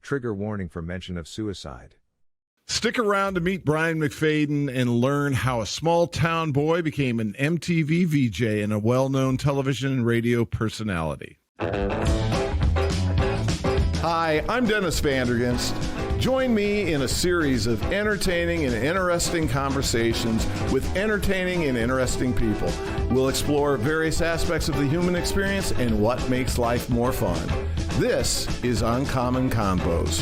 Trigger warning for mention of suicide. Stick around to meet Brian McFadden and learn how a small-town boy became an MTV VJ and a well-known television and radio personality. Hi, I'm Dennis Vanderginst. Join me in a series of entertaining and interesting conversations with entertaining and interesting people. We'll explore various aspects of the human experience and what makes life more fun. This is Uncommon Convos.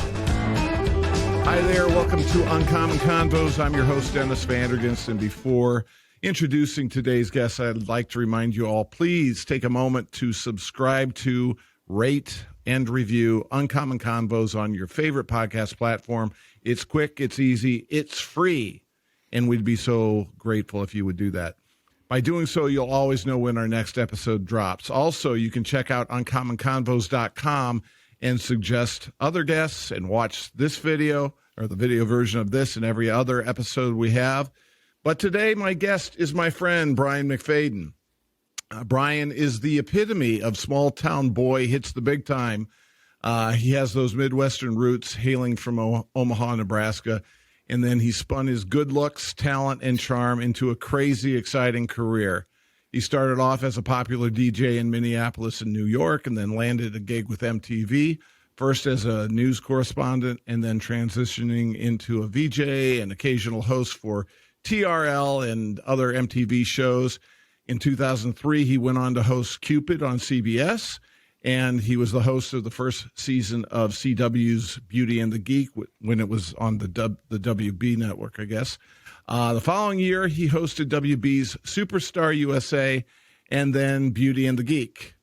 Hi there, welcome to Uncommon Convos. I'm your host, Dennis Vanderginst, and before introducing today's guest, I'd like to remind you all, please take a moment to subscribe to, rate, and review Uncommon Convos on your favorite podcast platform. It's quick, it's easy, it's free, and we'd be so grateful if you would do that. By doing so, you'll always know when our next episode drops. Also, you can check out uncommonconvos.com and suggest other guests and watch this video or the video version of this and every other episode we have. But today, my guest is my friend, Brian McFadden. Brian is the epitome of small-town boy, hits the big time. He has those Midwestern roots, hailing from Omaha, Nebraska. And then he spun his good looks, talent, and charm into a crazy, exciting career. He started off as a popular DJ in Minneapolis and New York, and then landed a gig with MTV, first as a news correspondent, and then transitioning into a VJ and occasional host for TRL and other MTV shows. In 2003, he went on to host Cupid on CBS, and he was the host of the first season of CW's Beauty and the Geek when it was on the WB network, I guess. The following year, he hosted WB's Superstar USA and then Beauty and the Geek.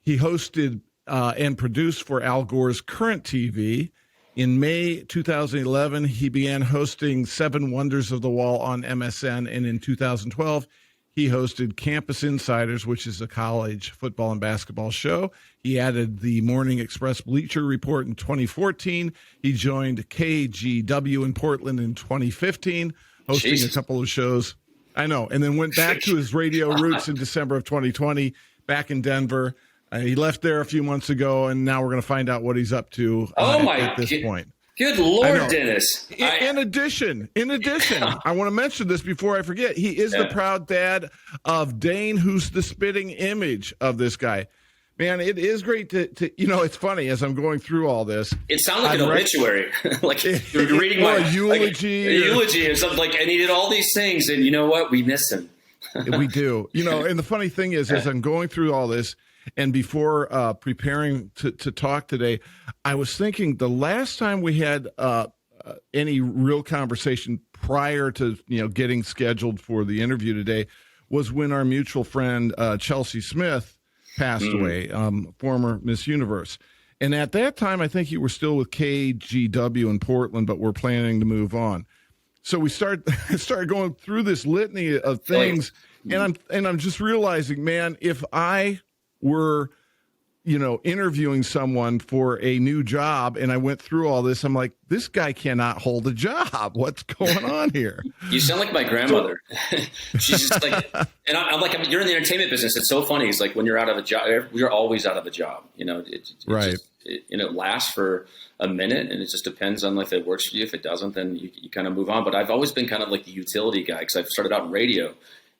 He hosted and produced for Al Gore's Current TV. In May 2011, he began hosting Seven Wonders of the Wall on MSN, and in 2012, he hosted Campus Insiders, which is a college football and basketball show. He added the Morning Express Bleacher Report in 2014. He joined KGW in Portland in 2015, hosting a couple of shows. I know, and then went back to his radio roots in December of 2020, back in Denver. He left there a few months ago, and now we're going to find out what he's up to at this point. Good Lord, Dennis. In addition, I want to mention this before I forget. He is the proud dad of Dane, who's the spitting image of this guy. Man, it is great to it's funny as I'm going through all this. It sounds like an obituary. Like you're reading my eulogy. Like a eulogy or something. Like, and he did all these things, and you know what? We miss him. We do. And the funny thing is, as I'm going through all this, and before preparing to talk today, I was thinking the last time we had any real conversation prior to getting scheduled for the interview today was when our mutual friend Chelsea Smith passed away, former Miss Universe. And at that time, I think you were still with KGW in Portland, but we're planning to move on. So we started going through this litany of things, and I'm just realizing, man, if I were, interviewing someone for a new job and I went through all this, I'm like, this guy cannot hold a job. What's going on here? You sound like my grandmother. She's just like, and I'm like, you're in the entertainment business. It's so funny. It's like when you're out of a job, we're always out of a job. Right. It lasts for a minute, and it just depends on if it works for you. If it doesn't, then you kind of move on. But I've always been kind of like the utility guy because I've started out in radio.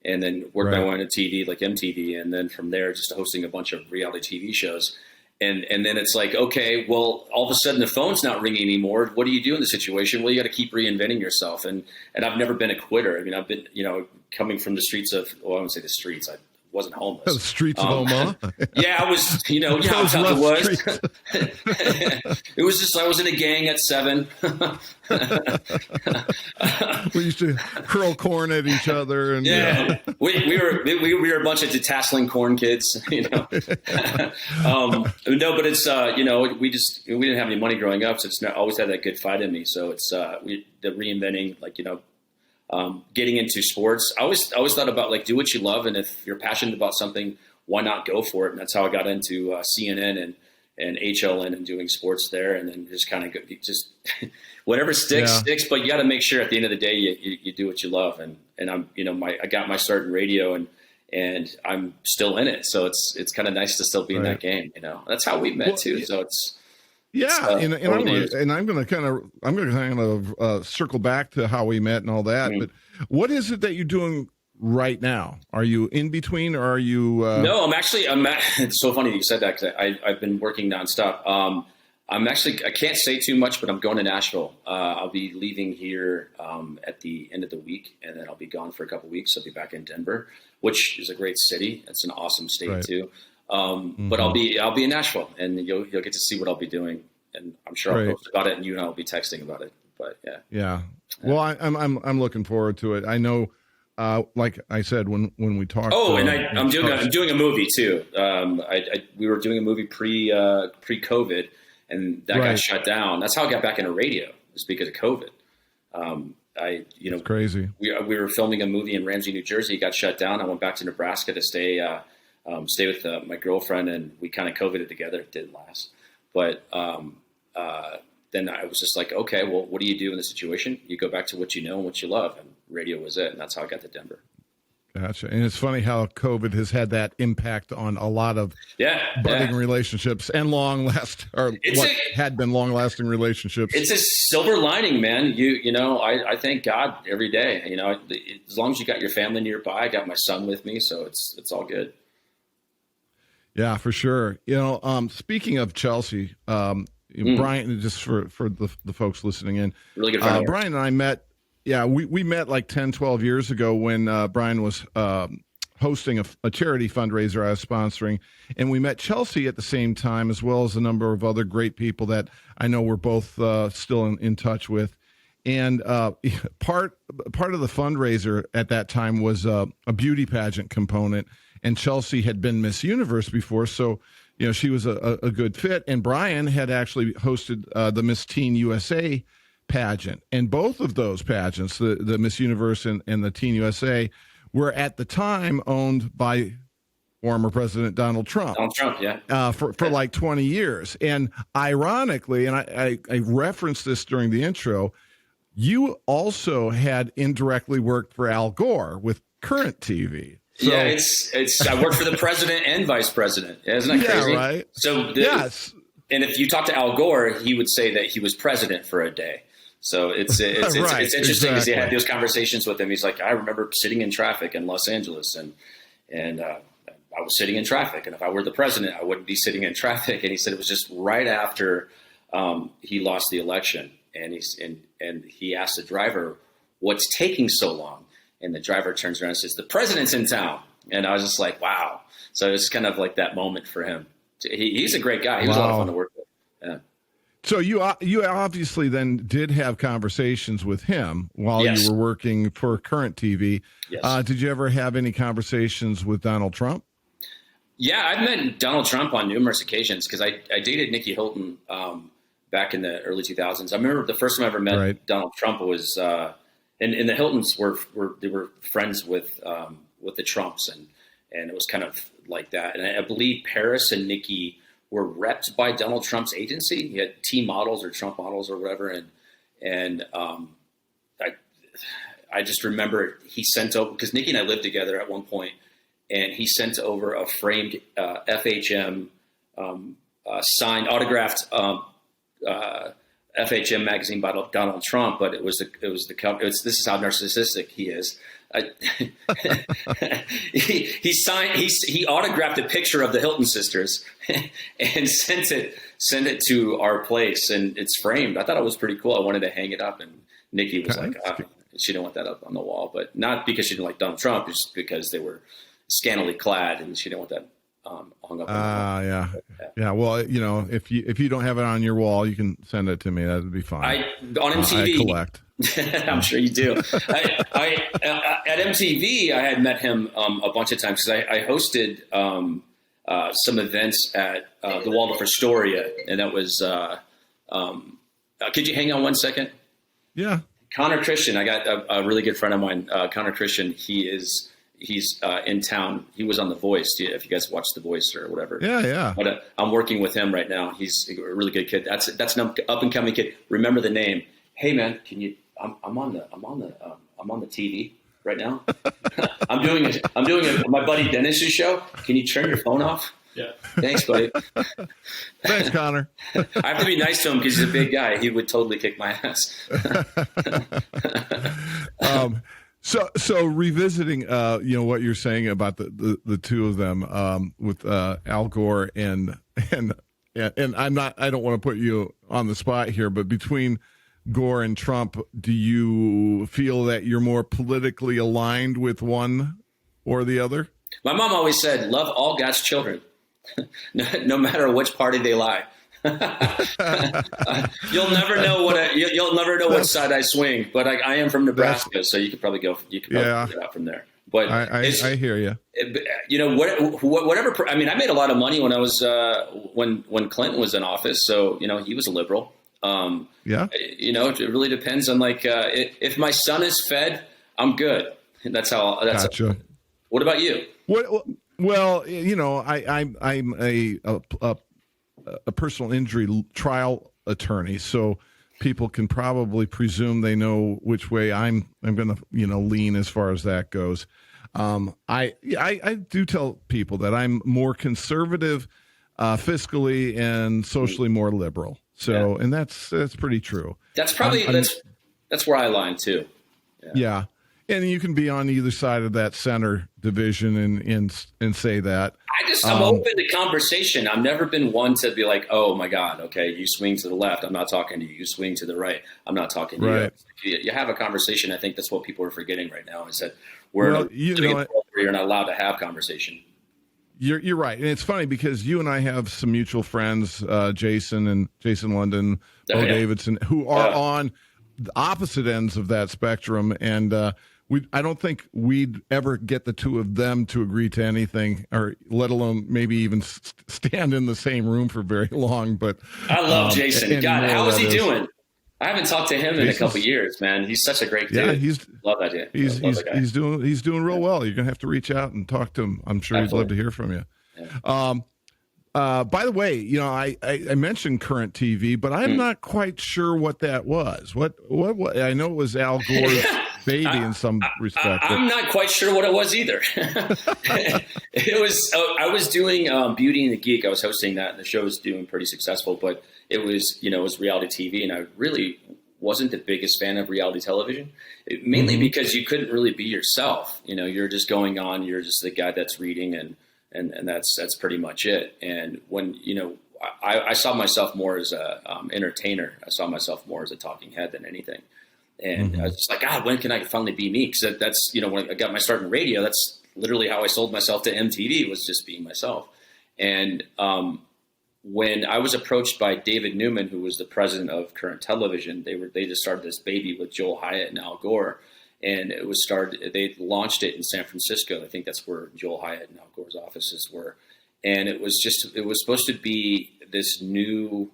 And then worked my way into TV, like MTV, and then from there just hosting a bunch of reality TV shows. And then it's like, okay, well, all of a sudden the phone's not ringing anymore. What do you do in the situation? Well, you got to keep reinventing yourself. And I've never been a quitter. I mean, I've been, coming from the streets of, I wouldn't say the streets. I wasn't homeless. The streets of Omaha? Yeah, I was, how tough it was. It was just, I was in a gang at 7. We used to curl corn at each other. And we were a bunch of detasseling corn kids, No, but it's, we didn't have any money growing up. So it's not always had that good fight in me. So it's, the reinventing, getting into sports. I always thought about do what you love. And if you're passionate about something, why not go for it? And that's how I got into CNN and HLN and doing sports there. And then just kind of whatever sticks. But you got to make sure at the end of the day, you do what you love. And I'm, I got my start in radio and I'm still in it. So it's kind of nice to still be in that game. That's how we met too. So it's, Yeah, and I'm going to kind of circle back to how we met and all that. Mm-hmm. But what is it that you're doing right now? Are you in between, or are you? No, it's so funny that you said that, because I've been working nonstop. I can't say too much, but I'm going to Nashville. I'll be leaving here at the end of the week, and then I'll be gone for a couple of weeks. I'll be back in Denver, which is a great city. It's an awesome state too. But I'll be in Nashville, and you'll get to see what I'll be doing, and I'm sure I'll post about it, and you and I will be texting about it. But yeah. Well, I'm looking forward to it. I know, like I said when we talked. Oh, and I'm doing a movie too. We were doing a movie pre-COVID, and that got shut down. That's how I got back into radio, is because of COVID. It's crazy. We were filming a movie in Ramsey, New Jersey. It got shut down. I went back to Nebraska to stay with my girlfriend, and we kind of COVIDed together. It didn't last, but then I was just like, okay, well, what do you do in this situation? You go back to what you know and what you love, and radio was it, and that's how I got to Denver. Gotcha. And it's funny how COVID has had that impact on a lot of budding relationships and had been long-lasting relationships. It's a silver lining, man. I thank God every day. As long as you got your family nearby, I got my son with me, so it's all good. Yeah, for sure. Speaking of Chelsea, Brian, just for the folks listening in, really good friend. Brian and I met. Yeah, we met like 10, 12 years ago when Brian was hosting a charity fundraiser I was sponsoring, and we met Chelsea at the same time, as well as a number of other great people that I know we're both still in touch with. And part of the fundraiser at that time was a beauty pageant component, and Chelsea had been Miss Universe before, so she was a good fit. And Brian had actually hosted the Miss Teen USA pageant, and both of those pageants, the Miss Universe and the Teen USA, were at the time owned by former President Donald Trump. For like 20 years. And ironically, and I referenced this during the intro, you also had indirectly worked for Al Gore with Current TV. So, I worked for the president and vice president. Isn't that crazy? Yeah, right. So yes. And if you talk to Al Gore, he would say that he was president for a day. So it's interesting because you had those conversations with him. He's like, I remember sitting in traffic in Los Angeles, and I was sitting in traffic, and if I were the president, I wouldn't be sitting in traffic. And he said it was just right after he lost the election, and he asked the driver, "What's taking so long?" And the driver turns around and says, "The president's in town." And I was just like, wow. So it's kind of like that moment for him. He's a great guy. He was a lot of fun to work with. Yeah. So you obviously then did have conversations with him while you were working for Current TV. Yes. Did you ever have any conversations with Donald Trump? Yeah, I've met Donald Trump on numerous occasions because I dated Nikki Hilton back in the early 2000s. I remember the first time I ever met Donald Trump was, and the Hiltons were friends with the Trumps, and it was kind of like that. And I believe Paris and Nikki were repped by Donald Trump's agency. He had T models or Trump models or whatever. And I just remember he sent over, because Nikki and I lived together at one point, and he sent over a framed FHM signed, autographed FHM magazine by Donald Trump, but this is how narcissistic he is. He autographed a picture of the Hilton sisters and sent it to our place, and it's framed. I thought it was pretty cool. I wanted to hang it up, and Nikki was like, she didn't want that up on the wall, but not because she didn't like Donald Trump, just because they were scantily clad, and she didn't want that hung up. Yeah. Well, if you don't have it on your wall, you can send it to me. That'd be fine. On MTV, I collect. I'm sure you do. At MTV, I had met him a bunch of times because I hosted some events at the Waldorf Astoria, and that was. Could you hang on 1 second? Yeah. Connor Christian, I got a really good friend of mine. Connor Christian, he's in town. He was on The Voice. If you guys watch The Voice or whatever. Yeah. But I'm working with him right now. He's a really good kid. That's an up and coming kid. Remember the name. Hey man, can you? I'm on the TV right now. I'm doing my buddy Dennis's show. Can you turn your phone off? Yeah. Thanks, buddy. Thanks, Connor. I have to be nice to him because he's a big guy. He would totally kick my ass. So revisiting, what you're saying about the two of them, with Al Gore and I don't want to put you on the spot here, but between Gore and Trump, do you feel that you're more politically aligned with one or the other? My mom always said, "Love all God's children, no matter which party they lie." You'll never know what side I swing, but I am from Nebraska, so you could probably get out from there. But I hear you. Whatever. I mean, I made a lot of money when I was when Clinton was in office, so he was a liberal. It really depends on if my son is fed, I'm good. That's how. Gotcha. What about you? Well, I'm a personal injury trial attorney, so people can probably presume they know which way I'm going to lean as far as that goes. I do tell people that I'm more conservative, fiscally and socially more liberal. So, and that's pretty true. That's probably that's where I align too. Yeah. And you can be on either side of that center division and say that. I'm open to conversation. I've never been one to be like, oh my God, okay, you swing to the left, I'm not talking to you. You swing to the right, I'm not talking to you. You have a conversation. I think that's what people are forgetting right now is that you're not allowed to have conversation. You're right. And it's funny because you and I have some mutual friends, Jason London, Bo Davidson, who are on the opposite ends of that spectrum. And I don't think we'd ever get the two of them to agree to anything, or let alone maybe even stand in the same room for very long. But I love Jason. God, how is he doing? I haven't talked to him in a couple of years, man. He's such a great dude. Yeah, love that dude. He's doing real well. You're gonna have to reach out and talk to him. I'm sure Absolutely. He'd love to hear from you. Yeah. By the way, I mentioned Current TV, but I'm not quite sure what that was. What I know it was Al Gore's baby in some respect. I'm not quite sure what it was either. It was. I was doing Beauty and the Geek. I was hosting that, and the show was doing pretty successful. But it was, it was reality TV, and I really wasn't the biggest fan of reality television, mainly because you couldn't really be yourself. You're just going on. You're just the guy that's reading, and that's pretty much it. And when I saw myself more as a entertainer. I saw myself more as a talking head than anything. And I was just like, God, when can I finally be me? Because that's, when I got my start in radio, that's literally how I sold myself to MTV, was just being myself. And when I was approached by David Newman, who was the president of Current Television, they just started this baby with Joel Hyatt and Al Gore. And they launched it in San Francisco. I think that's where Joel Hyatt and Al Gore's offices were. And it was supposed to be this new,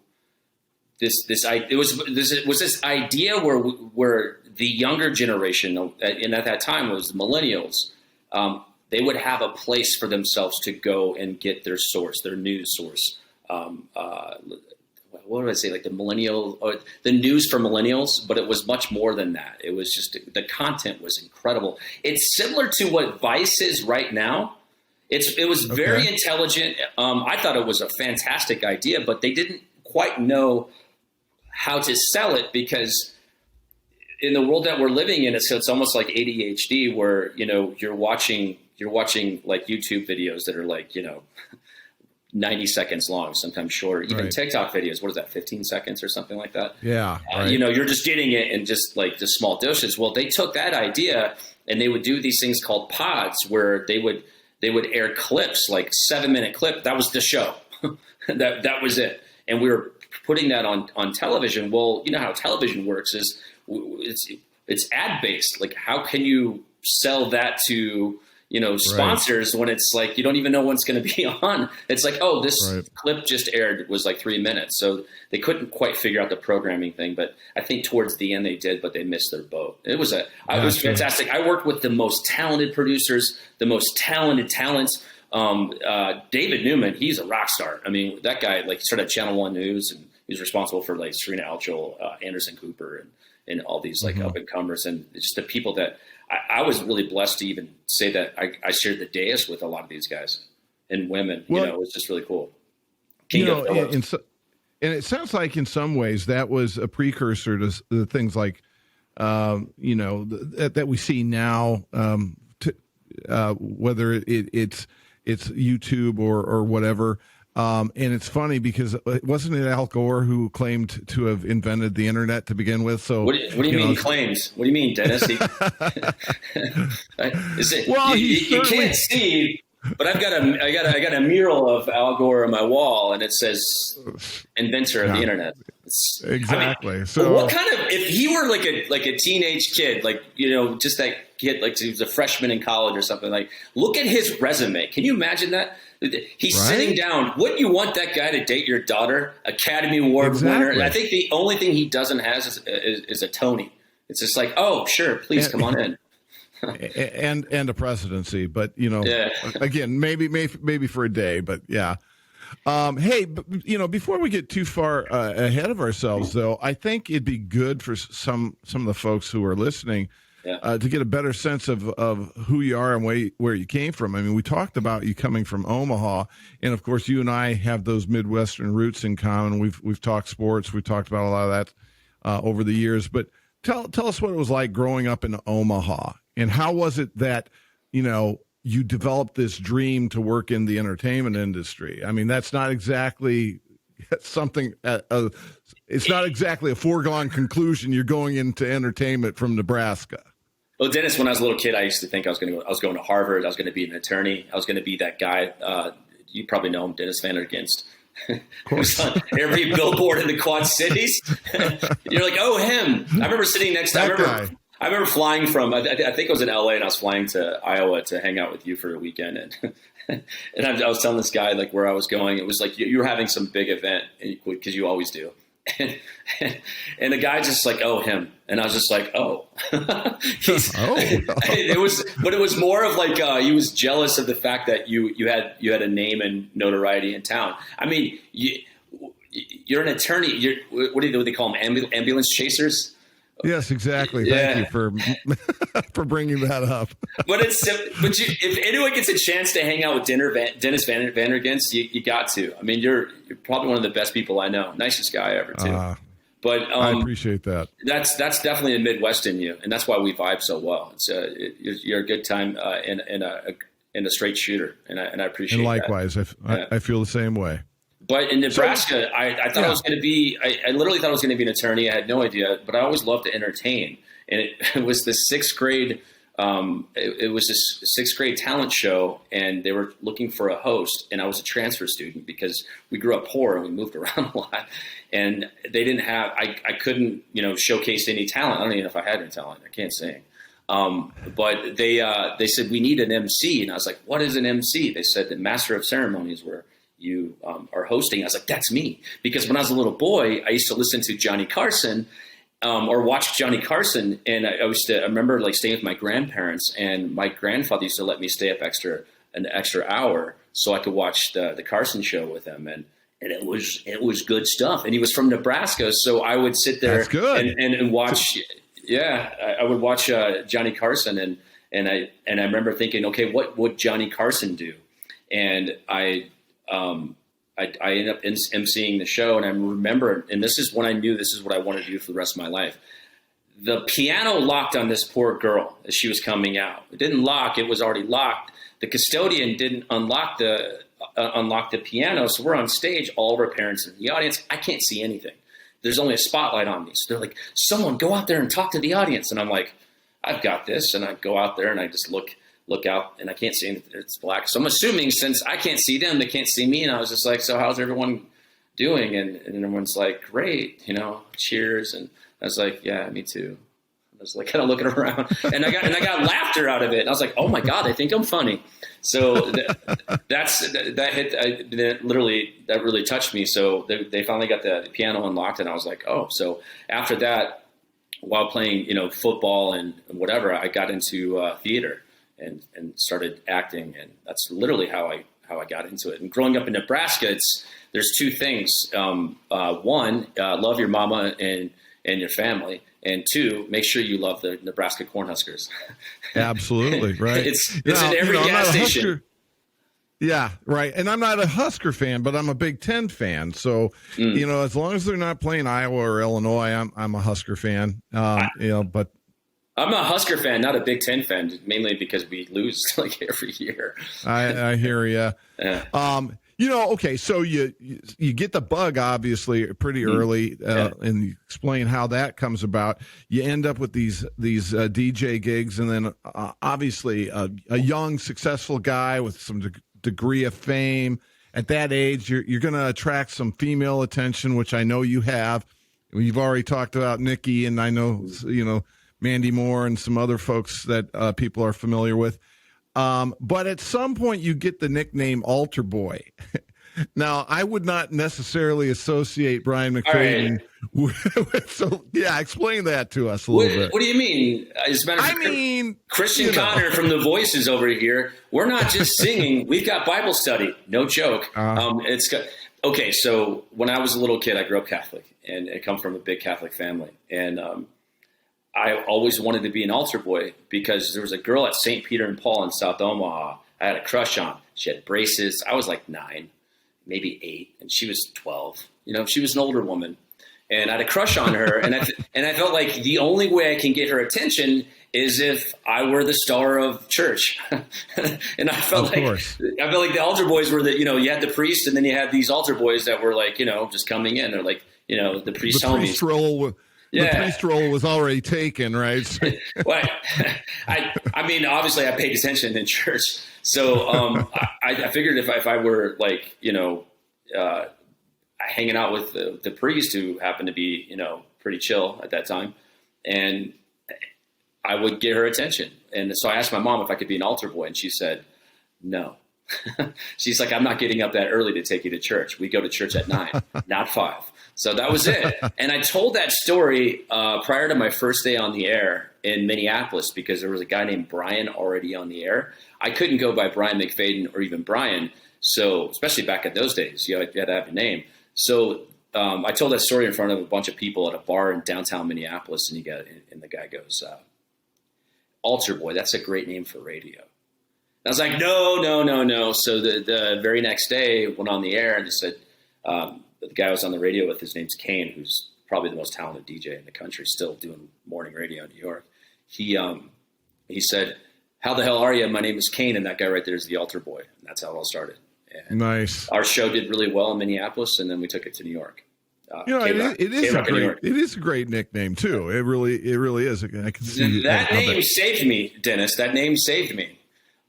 this idea where the younger generation, and at that time it was the millennials, they would have a place for themselves to go and get their source, their news source. What would I say? Like the news for millennials, but it was much more than that. It was just, the content was incredible. It's similar to what Vice is right now. It was very intelligent. I thought it was a fantastic idea, but they didn't quite know how to sell it, because in the world that we're living in, it's almost like ADHD, where, you're watching like YouTube videos that are like, 90 seconds long, sometimes shorter, even TikTok videos. What is that? 15 seconds or something like that. Yeah. You're just getting it in just small doses. Well, they took that idea and they would do these things called pods, where they would air clips, like 7-minute clip. That was the show. that was it. And we were putting that on television. Well, you know how television works is it's ad based. Like, how can you sell that to, sponsors when it's like, you don't even know when it's going to be on? It's like, oh, this clip just aired, was like 3 minutes. So they couldn't quite figure out the programming thing, but I think towards the end they did, but they missed their boat. It was fantastic. I worked with the most talented producers, the most talented talents. David Newman, he's a rock star. I mean, that guy, he started Channel One News, and he was responsible for Serena Alchol, Anderson Cooper, and all these up and comers, and just the people that I was really blessed to even say that I shared the dais with a lot of these guys. and women. Well, it was just really cool. And it sounds like in some ways that was a precursor to the things like, that we see now, whether it's YouTube or whatever. And it's funny because wasn't it Al Gore who claimed to have invented the internet to begin with? So what do you mean claims? What do you mean, Dennis? You can't see. But I got a mural of Al Gore on my wall, and it says "Inventor of the Internet." Exactly. So, what kind of if he were like a teenage kid, just that kid, like he was a freshman in college or something, like look at his resume. Can you imagine that? He's sitting down. Wouldn't you want that guy to date your daughter? Academy Award winner. I think the only thing he doesn't have is a Tony. It's just like, oh, sure, please come on in. and a presidency, but again, maybe for a day, but yeah. Hey, before we get too far ahead of ourselves, though, I think it'd be good for some of the folks who are listening to get a better sense of who you are and where you came from. I mean, we talked about you coming from Omaha, and of course, you and I have those Midwestern roots in common. We've talked sports, we've talked about a lot of that over the years, but tell us what it was like growing up in Omaha. And how was it that, you developed this dream to work in the entertainment industry? I mean, that's not exactly something, it's not exactly a foregone conclusion you're going into entertainment from Nebraska. Well, Dennis, when I was a little kid, I used to think I was going to Harvard. I was going to be an attorney. I was going to be that guy. You probably know him, Dennis Vanderginst. It was on every billboard in the Quad Cities. You're like, oh, him. I remember sitting next to I remember flying from, I think it was in LA, and I was flying to Iowa to hang out with you for a weekend. And I was telling this guy like where I was going. It was like you were having some big event because you always do. And the guy just like, oh, him. And I was just like, oh. It was more of like he was jealous of the fact that you had a name and notoriety in town. I mean, you're an attorney. What do they call them? Ambulance chasers? Yes, exactly. Thank you for bringing that up. But if anyone gets a chance to hang out with Dennis Vanderginst, you got to. I mean, you're probably one of the best people I know. Nicest guy ever, too. But I appreciate that. That's definitely a Midwest in you, and that's why we vibe so well. It's you're a good time and a straight shooter, and I appreciate. And likewise, that. I feel the same way. But in Nebraska, I thought I was going to be – I literally thought I was going to be an attorney. I had no idea, but I always loved to entertain. And it was the sixth grade it was this sixth grade talent show, and they were looking for a host. And I was a transfer student because we grew up poor and we moved around a lot. And they didn't have – I couldn't, showcase any talent. I don't even know if I had any talent. I can't sing. But they said, we need an MC. And I was like, what is an MC? They said the master of ceremonies were – you are hosting. I was like, that's me. Because when I was a little boy, I used to listen to Johnny Carson or watch Johnny Carson. And I remember like staying with my grandparents, and my grandfather used to let me stay up an extra hour so I could watch the Carson show with him. And it was good stuff. And he was from Nebraska. So I would sit there and watch. Yeah, I would watch Johnny Carson. And I remember thinking, okay, what would Johnny Carson do? And I ended up emceeing the show, and I remember, and this is when I knew this is what I wanted to do for the rest of my life. The piano locked on this poor girl as she was coming out. It didn't lock; it was already locked. The custodian didn't unlock the piano, so we're on stage. All of our parents in the audience. I can't see anything. There's only a spotlight on me. So they're like, "Someone go out there and talk to the audience." And I'm like, "I've got this." And I go out there and I just look out, and I can't see anything. It's black. So I'm assuming since I can't see them, they can't see me. And I was just like, so how's everyone doing? And everyone's like, great, cheers. And I was like, yeah, me too. I was like kind of looking around, and I got laughter out of it. And I was like, oh my God, I think I'm funny. So that really touched me. So they finally got the piano unlocked, and I was like, oh. So after that, while playing, football and whatever, I got into theater. And started acting, and that's literally how I got into it. And growing up in Nebraska, there's two things. One, love your mama and your family, and two, make sure you love the Nebraska Cornhuskers. Absolutely, right. It's in every gas station. Yeah, right. And I'm not a Husker fan, but I'm a Big Ten fan. So, you know, as long as they're not playing Iowa or Illinois, I'm a Husker fan. You know, but I'm a Husker fan, not a Big Ten fan, mainly because we lose like every year. I hear you. Yeah. You know, okay, so you get the bug obviously pretty early, and you explain how that comes about. You end up with these DJ gigs, and then obviously a young successful guy with some degree of fame. At that age, you're going to attract some female attention, which I know you have. You've already talked about Nikki, and I know Mandy Moore and some other folks that people are familiar with. But at some point you get the nickname Altar Boy. Now, I would not necessarily associate Brian McFadden with, so yeah, explain that to us a little bit. What do you mean? As a matter of fact, Christian Connor from The Voices over here, we're not just singing, we've got Bible study. No joke. Okay, so when I was a little kid, I grew up Catholic, and I come from a big Catholic family. And I always wanted to be an altar boy because there was a girl at St. Peter and Paul in South Omaha I had a crush on. She had braces. I was like 9, maybe 8, and she was 12. You know, she was an older woman, and I had a crush on her. And I felt like the only way I can get her attention is if I were the star of church. And I felt like the altar boys were you had the priest, and then you had these altar boys that were like, just coming in. They're like, the priest homies. The priest role was already taken, right? Well, I mean, obviously I paid attention in church. So I figured if I were like, hanging out with the priest, who happened to be, pretty chill at that time, and I would get her attention. And so I asked my mom if I could be an altar boy, and she said, no. She's like, I'm not getting up that early to take you to church. We go to church at 9, not 5. So that was it. And I told that story prior to my first day on the air in Minneapolis, because there was a guy named Brian already on the air. I couldn't go by Brian McFadden or even Brian. So especially back in those days, you had to have a name. So I told that story in front of a bunch of people at a bar in downtown Minneapolis. And the guy goes, Altar Boy, that's a great name for radio. I was like, no. So the very next day, went on the air and just said, the guy I was on the radio with, his name's Kane, who's probably the most talented DJ in the country, still doing morning radio in New York. He said, how the hell are you? My name is Kane, and that guy right there is the Altar Boy. And that's how it all started. And nice. Our show did really well in Minneapolis, and then we took it to New York. It is a great nickname too. It really is. I can see that name saved me, Dennis. That name saved me.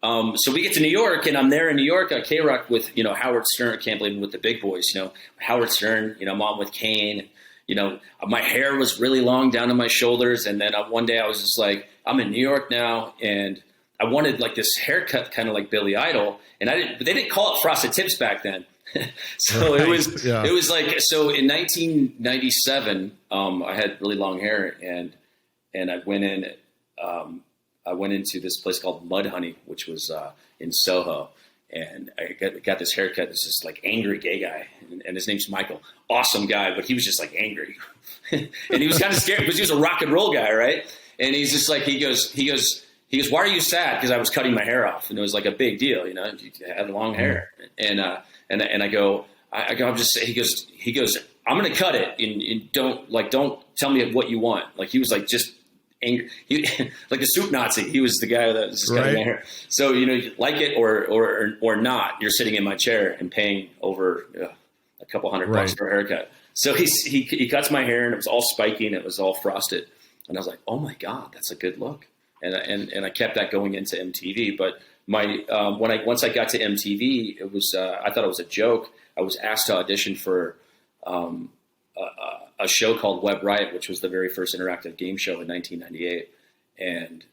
So we get to New York, and I'm there in New York at K-Rock with, Howard Stern. I can't believe with the big boys, Howard Stern, I'm on with Kane. My hair was really long down to my shoulders. And then one day I was just like, I'm in New York now, and I wanted like this haircut kind of like Billy Idol. And but they didn't call it frosted tips back then. So right. It was like, so in 1997, I had really long hair, and I went in, I went into this place called Mudhoney, which was in Soho, and I got this haircut. This is like angry gay guy, and his name's Michael. Awesome guy, but he was just like angry, and he was kind of scared because he was a rock and roll guy, right? And he's just like, he goes, why are you sad? Because I was cutting my hair off, and it was like a big deal, you had long hair, and I go, I'm just, he goes, I'm gonna cut it, and don't tell me what you want. Like he was like just. Angry, like the soup Nazi. He was the guy that was just cutting my hair. So you like it or not, you're sitting in my chair and paying over a couple $100 for a haircut. So he cuts my hair, and it was all spiky and it was all frosted, and I was like, oh my god, that's a good look. And I kept that going into MTV. But once I got to MTV, it was I thought it was a joke. I was asked to audition for a show called Web Riot, which was the very first interactive game show in 1998. And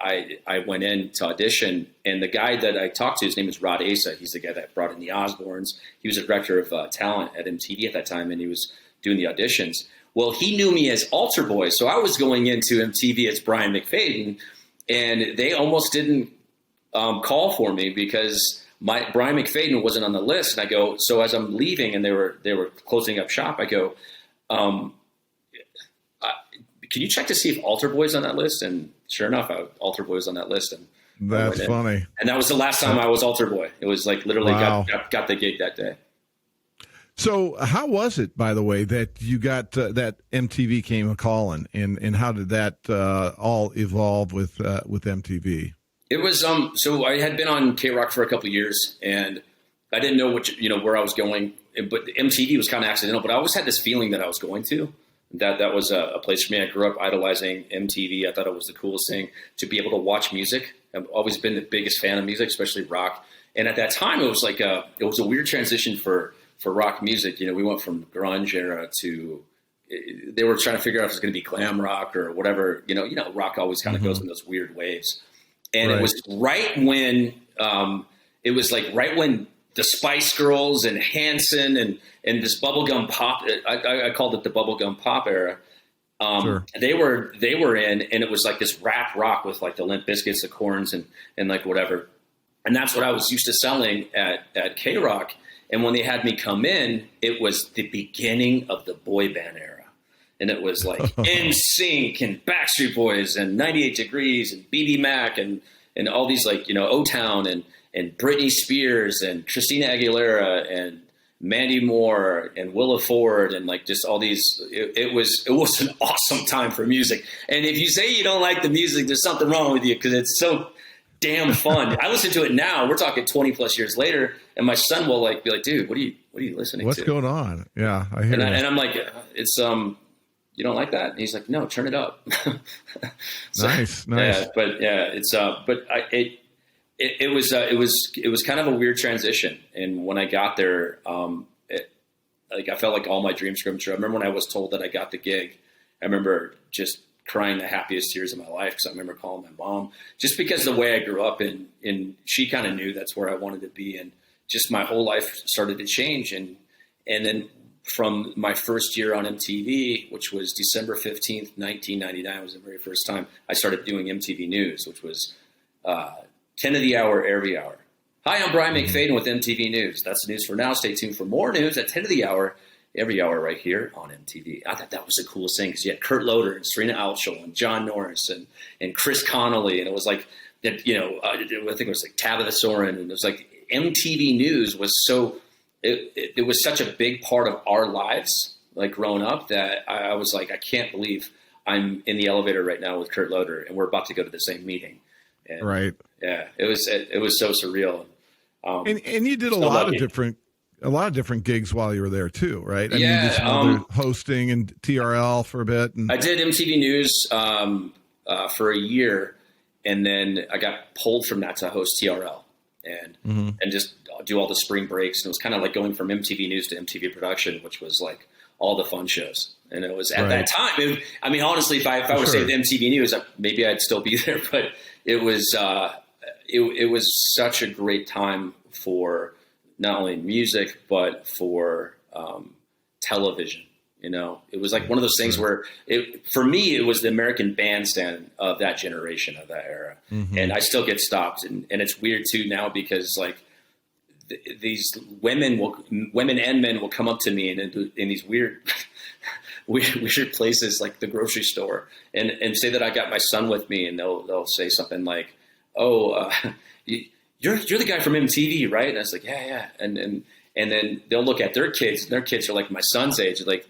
I went in to audition, and the guy that I talked to, his name is Rod Asa. He's the guy that brought in the Osbournes. He was a director of talent at MTV at that time, and he was doing the auditions. Well, he knew me as Altar Boy, so I was going into MTV as Brian McFadden, and they almost didn't call for me because Brian McFadden wasn't on the list. And I go, so as I'm leaving and they were closing up shop, I go, can you check to see if Altar Boy's on that list? And sure enough, Altar Boy was on that list. And That's funny. And that was the last time I was altar boy. It was like literally got the gig that day. So how was it, by the way, that you got that MTV came a calling, and how did that all evolve with MTV? It was so I had been on K-Rock for a couple of years, and I didn't know where I was going, but MTV was kind of accidental. But I always had this feeling that I was going to. That was a place for me. I grew up idolizing MTV. I thought it was the coolest thing to be able to watch music. I've always been the biggest fan of music, especially rock. And at that time, it was like it was a weird transition for rock music. We went from grunge era to they were trying to figure out if it was going to be glam rock or whatever. Rock always kind of goes in those weird waves. And it was right when right when the Spice Girls and Hanson and this bubblegum pop, I called it the bubblegum pop era. Sure. They were in, and it was like this rap rock with like the Limp Bizkits, the Corns, and like whatever. And that's what I was used to selling at K-Rock. And when they had me come in, it was the beginning of the boy band era. And it was like NSYNC and Backstreet Boys and 98 Degrees and BB Mac and all these O-Town and Britney Spears and Christina Aguilera and Mandy Moore and Willa Ford and like just all these. It was an awesome time for music. And if you say you don't like the music, there's something wrong with you because it's so damn fun. I listen to it now. We're talking 20 plus years later, and my son will be like, "Dude, what are you listening to? What's going on?" Yeah, I hear. And I'm like, "It's you don't like that?" And he's like, "No, turn it up." Nice. Yeah, but yeah, it's it was kind of a weird transition. And when I got there, I felt like all my dreams come true. I remember when I was told that I got the gig, I remember just crying the happiest tears of my life because I remember calling my mom just because the way I grew up and she kind of knew that's where I wanted to be. And just my whole life started to change. And then from my first year on MTV, which was December 15th, 1999 was the very first time I started doing MTV News, which was 10 of the hour, every hour. Hi, I'm Brian McFadden with MTV News. That's the news for now. Stay tuned for more news at 10 of the hour, every hour right here on MTV. I thought that was the coolest thing because you had Kurt Loder and Serena Altschul and John Norris and Chris Connolly. And it was like, I think it was like Tabitha Soren. And it was like MTV News was it was such a big part of our lives, like growing up, that I was like, I can't believe I'm in the elevator right now with Kurt Loder and we're about to go to the same meeting. And, right. Yeah. It was so surreal. And you did a lot of different gigs while you were there too, right? I mean, you did some other hosting and TRL for a bit. And... I did MTV News for a year, and then I got pulled from that to host TRL and just do all the spring breaks. And it was kind of like going from MTV News to MTV Production, which was like all the fun shows. And it was at that time. Honestly, if I would say MTV News, maybe I'd still be there. But it was it was such a great time for not only music but for television. It was like one of those things where for me it was the American Bandstand of that generation, of that era, and I still get stopped, and it's weird too now because like these women and men will come up to me in these weird places like the grocery store and say that I got my son with me, and they'll say something like, "Oh, you're the guy from MTV, right?" And I was like, yeah. And then they'll look at their kids, and their kids are like my son's age. Like,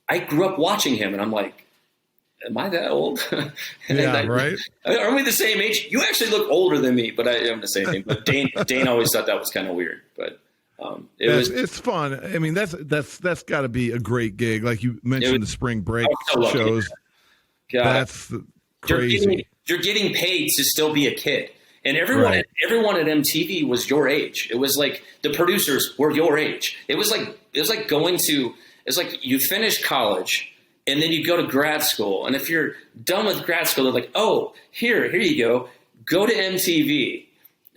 I grew up watching him, and I'm like, am I that old? Right. Are we the same age? You actually look older than me, but I'm the same thing. But Dane always thought that was kind of weird, but it's fun. I mean, that's got to be a great gig. Like you mentioned, the spring break shows. God. That's crazy. You're getting paid to still be a kid. And everyone at MTV was your age. It was like the producers were your age. It was like going to, it's like you finish college and then you go to grad school. And if you're done with grad school, they're like, "Oh, here you go to MTV."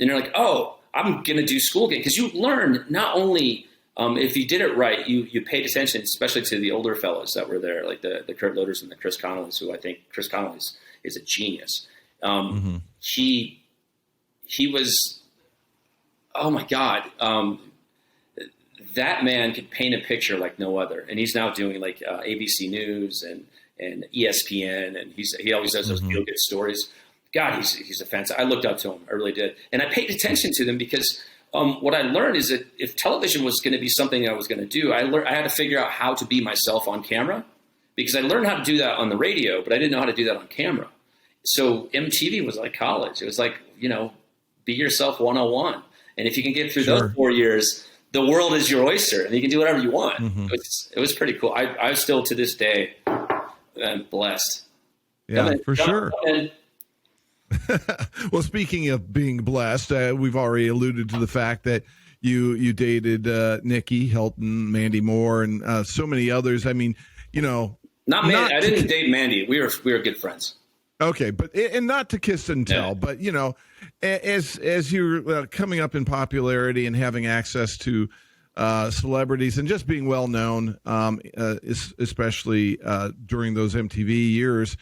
And you're like, "Oh, I'm going to do school again." Because you learn not only if you did it right, you paid attention, especially to the older fellows that were there, like the Kurt Loders and the Chris Connollys, who I think Chris Connolly is a genius. He was, oh my God, that man could paint a picture like no other. And he's now doing like ABC News and ESPN, and he always does those feel good stories. God, he's a fantastic. I looked up to him. I really did. And I paid attention to them because what I learned is that if television was going to be something I was going to do, I had to figure out how to be myself on camera, because I learned how to do that on the radio, but I didn't know how to do that on camera. So MTV was like college. It was like, be yourself 101. And if you can get through those 4 years, the world is your oyster and you can do whatever you want. Mm-hmm. It was pretty cool. I still to this day am blessed. Yeah, for sure. Well, speaking of being blessed, we've already alluded to the fact that you dated Nikki Hilton, Mandy Moore, and so many others. I mean, not Mandy. I didn't date Mandy. We were good friends. Okay, but and not to kiss and tell, but as you're coming up in popularity and having access to celebrities and just being well known, especially during those MTV years.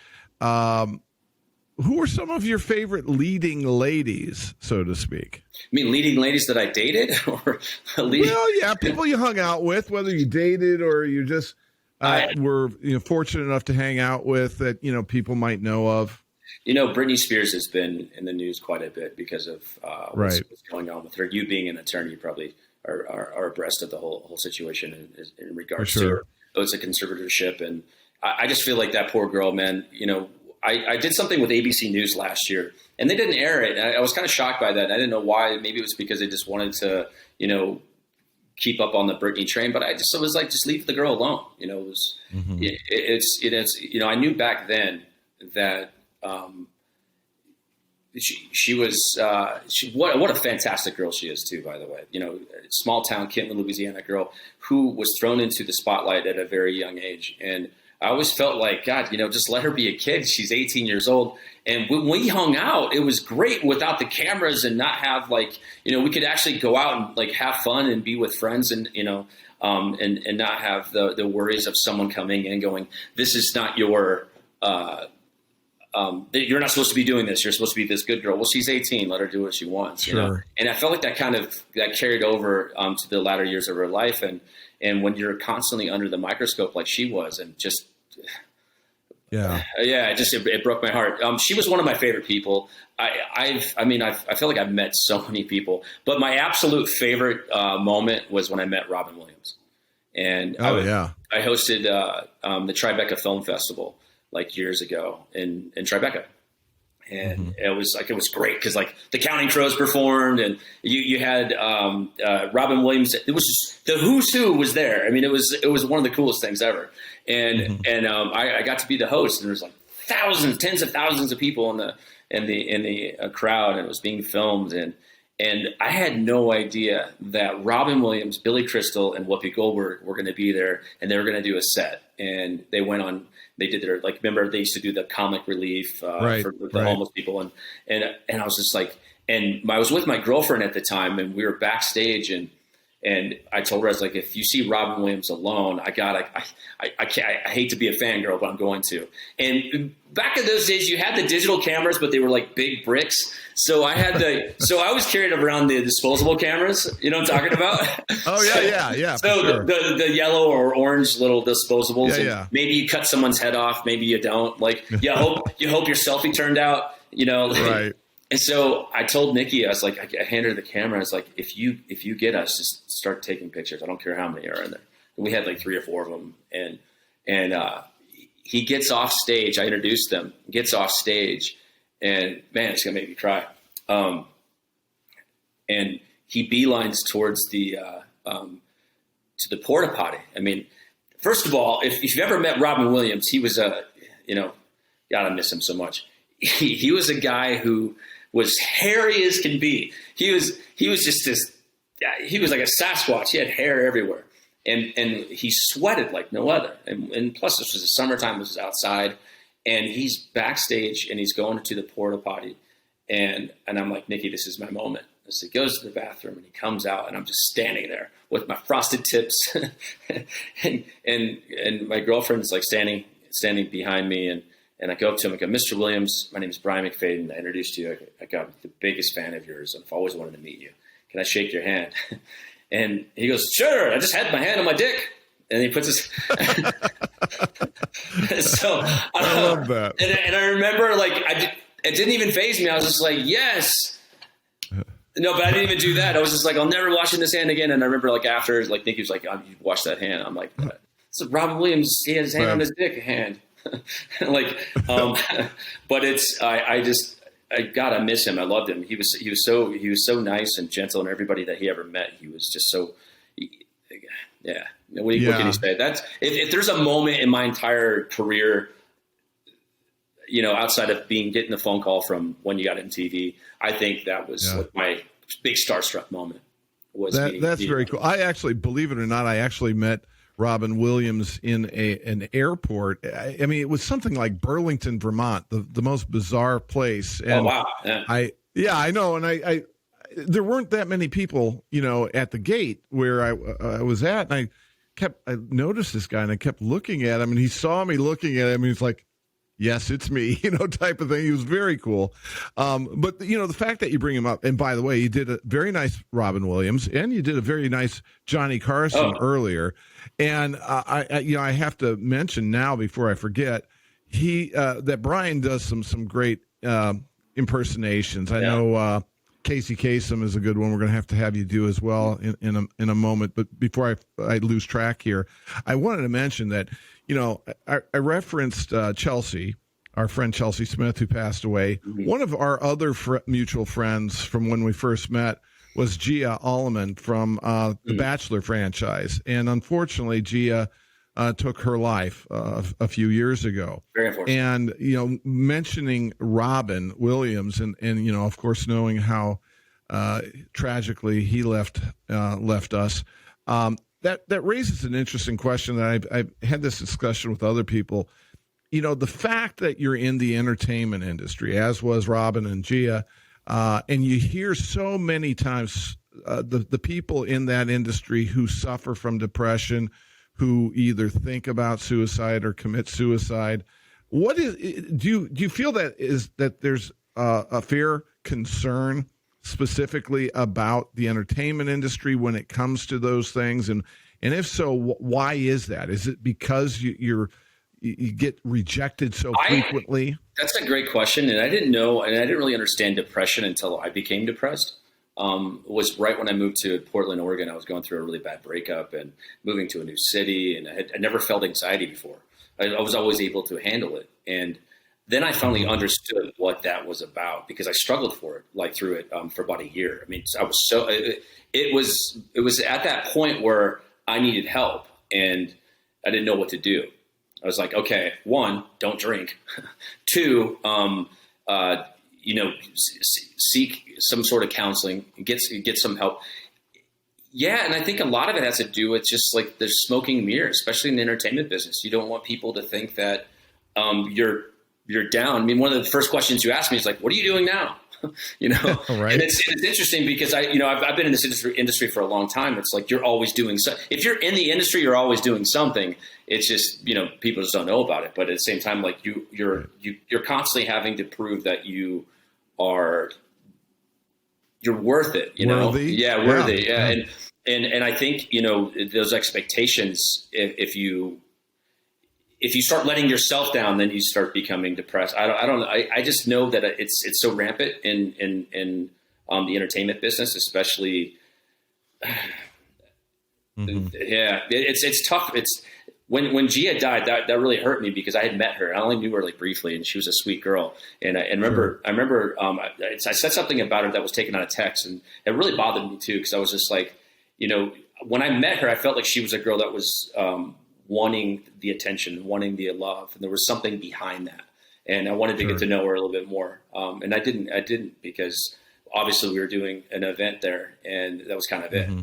Who are some of your favorite leading ladies, so to speak? I mean, leading ladies that I dated, or well, yeah, people you hung out with, whether you dated or you just were fortunate enough to hang out with that people might know of. Britney Spears has been in the news quite a bit because of what's going on with her. You being an attorney, you probably are abreast of the whole situation in regards to it's a conservatorship, and I just feel like that poor girl, man. I did something with ABC News last year, and they didn't air it. I was kind of shocked by that. I didn't know why. Maybe it was because they just wanted to, keep up on the Britney train. But I was like, just leave the girl alone. It was, I knew back then that what a fantastic girl she is too. By the way, small town Kenton, Louisiana girl who was thrown into the spotlight at a very young age, and I always felt like, God, just let her be a kid. She's 18 years old. And when we hung out, it was great without the cameras and not have we could actually go out and have fun and be with friends and, and not have the worries of someone coming and going, this is not your, you're not supposed to be doing this. You're supposed to be this good girl. Well, she's 18. Let her do what she wants. Sure. And I felt like that that carried over to the latter years of her life. And when you're constantly under the microscope like she was, and just it broke my heart. She was one of my favorite people. I feel like I've met so many people, but my absolute favorite moment was when I met Robin Williams, and I hosted the Tribeca Film Festival years ago in Tribeca. And it was great because the Counting Crows performed, and you had Robin Williams. It was just the who's who was there. I mean, it was one of the coolest things ever. And I got to be the host, and there was thousands, tens of thousands of people in the crowd, and it was being filmed. And I had no idea that Robin Williams, Billy Crystal, and Whoopi Goldberg were going to be there, and they were going to do a set. And they went on. They did their remember they used to do the comic relief for the homeless people, and I was just and I was with my girlfriend at the time, and we were backstage, and I told her, I was like, if you see Robin Williams alone, I hate to be a fangirl, but I'm going to. And back in those days, you had the digital cameras, but they were big bricks. So I was carrying around the disposable cameras. You know what I'm talking about? Oh yeah. So sure. the yellow or orange little disposables. Yeah. Maybe you cut someone's head off. Maybe you don't. You hope your selfie turned out. Right. And so I told Nikki, I was like, I handed her the camera. I was like, if you get us, just start taking pictures. I don't care how many are in there. And we had 3 or 4 of them. And he gets off stage. I introduced them. Gets off stage, and man, it's gonna make me cry. And he beelines towards the to the porta potty. I mean, first of all, if you've ever met Robin Williams, he was God, I miss him so much. He was a guy who was hairy as can be. He was just this. He was like a Sasquatch. He had hair everywhere, and he sweated like no other. And plus, this was the summertime. This was outside, and he's backstage and he's going to the porta potty, and I'm like, Nikki, this is my moment. So he goes to the bathroom and he comes out, and I'm just standing there with my frosted tips, and my girlfriend's standing behind me, and I go up to him. I go, Mr. Williams, my name is Brian McFadden. I introduced you. I got the biggest fan of yours, and I've always wanted to meet you. Can I shake your hand? And he goes, sure. I just had my hand on my dick. And he puts his. So I love that. And I remember, it didn't even faze me. I was just like, yes. No, but I didn't even do that. I was just like, I'll never wash in this hand again. And I remember like after, like Nikki was like, oh, you wash that hand. I'm like, so Robin Williams, he has his hand on his dick hand. Like, but it's, God, I miss him. I loved him. He was so nice and gentle, and everybody that he ever met, he was just so, yeah. What can you say? That's, if there's a moment in my entire career, you know, outside of getting the phone call from when you got in TV, I think that was like my big starstruck moment. That's very cool. I actually, believe it or not, I actually met Robin Williams in an airport. I mean, it was something like Burlington, Vermont, the most bizarre place. And oh wow! Yeah. I know. And I there weren't that many people, you know, at the gate where I was at, and I noticed this guy, and I kept looking at him, and he saw me looking at him, and he's like, yes, it's me, you know, type of thing. He was very cool. But, you know, the fact that you bring him up, and by the way, you did a very nice Robin Williams, and you did a very nice Johnny Carson earlier. And I have to mention now before I forget, that Brian does some great impersonations. I know Casey Kasem is a good one. We're going to have you do as well in a moment. But before I lose track here, I wanted to mention that, you know, I referenced Chelsea, our friend Chelsea Smith, who passed away. Mm-hmm. One of our other mutual friends from when we first met was Gia Allman from the Bachelor franchise. And unfortunately, Gia took her life a few years ago. Very unfortunate. And, you know, mentioning Robin Williams and you know, of course, knowing how tragically he left us, that raises an interesting question that I've had this discussion with other people. You know, the fact that you're in the entertainment industry, as was Robin and Gia, and you hear so many times the people in that industry who suffer from depression, who either think about suicide or commit suicide. What do you feel that there's a fair concern specifically about the entertainment industry when it comes to those things? And if so, why is that? Is it because you get rejected so frequently? That's a great question. And I didn't know, and I didn't really understand depression until I became depressed. It was right when I moved to Portland, Oregon. I was going through a really bad breakup and moving to a new city. And I never felt anxiety before. I was always able to handle it. And then I finally understood what that was about, because I struggled through it for about a year. I mean, I was it was at that point where I needed help and I didn't know what to do. I was like, okay, 1, don't drink. 2, you know, seek some sort of counseling, get some help. Yeah. And I think a lot of it has to do with just like the smoking mirror, especially in the entertainment business. You don't want people to think that you're down. I mean, one of the first questions you ask me is like, what are you doing now? You know, right. And it's interesting because I've been in this industry for a long time. It's like, you're always doing if you're in the industry, you're always doing something. It's just, you know, people just don't know about it. But at the same time, like you're constantly having to prove that you're worth it, you know? Worthy? Yeah. Worthy. Yeah. And I think, you know, those expectations, if you start letting yourself down, then you start becoming depressed. I just know that it's so rampant in the entertainment business, especially. Mm-hmm. Yeah, it's tough. It's when Gia died, that really hurt me because I had met her. I only knew her like briefly, and she was a sweet girl. And I remember I said something about her that was taken out of text, and it really bothered me too, because I was just like, you know, when I met her, I felt like she was a girl that was wanting the attention, wanting the love, and there was something behind that. And I wanted to get to know her a little bit more. And I didn't because obviously we were doing an event there, and that was kind of it. Mm-hmm.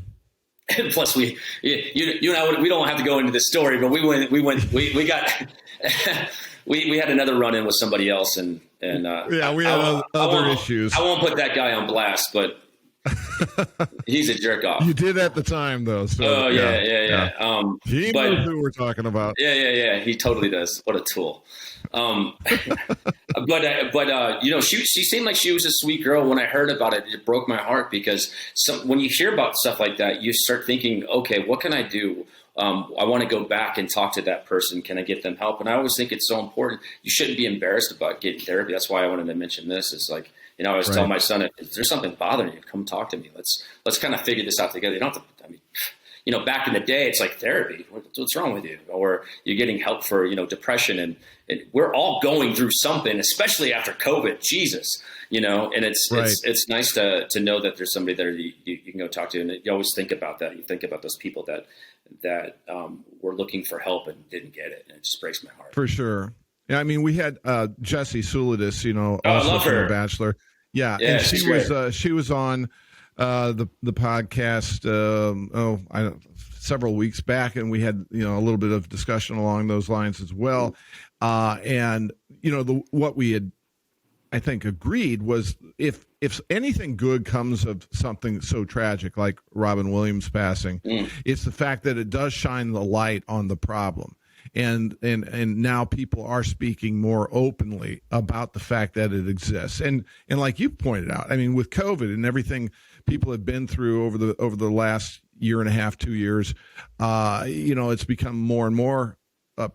And plus, you and I, we don't have to go into this story, but we had another run-in with somebody else, and we had other issues. I won't put that guy on blast, but he's a jerk off. You did at the time, though. So, yeah. He knows who we're talking about. Yeah. He totally does. What a tool. But you know, she seemed like she was a sweet girl. When I heard about it, it broke my heart, because when you hear about stuff like that, you start thinking, okay, what can I do? I want to go back and talk to that person. Can I get them help? And I always think it's so important. You shouldn't be embarrassed about getting therapy. That's why I wanted to mention this. It's like, I always tell my son, if there's something bothering you, come talk to me. Let's kind of figure this out together. You don't have to, back in the day, it's like therapy. What's wrong with you? Or you're getting help for, depression. And we're all going through something, especially after COVID. Jesus, and it's nice to know that there's somebody there you can go talk to. And you always think about that. You think about those people that were looking for help and didn't get it. And it just breaks my heart. For sure. Yeah. I mean, we had Jessie Suladis, I love her. The Bachelor. Yeah. And she was on the podcast several weeks back, and we had a little bit of discussion along those lines as well. And what we had, I think, agreed was if anything good comes of something so tragic like Robin Williams passing, it's the fact that it does shine the light on the problem. And now people are speaking more openly about the fact that it exists. And like you pointed out, I mean, with COVID and everything people have been through over the last year and a half, 2 years, it's become more and more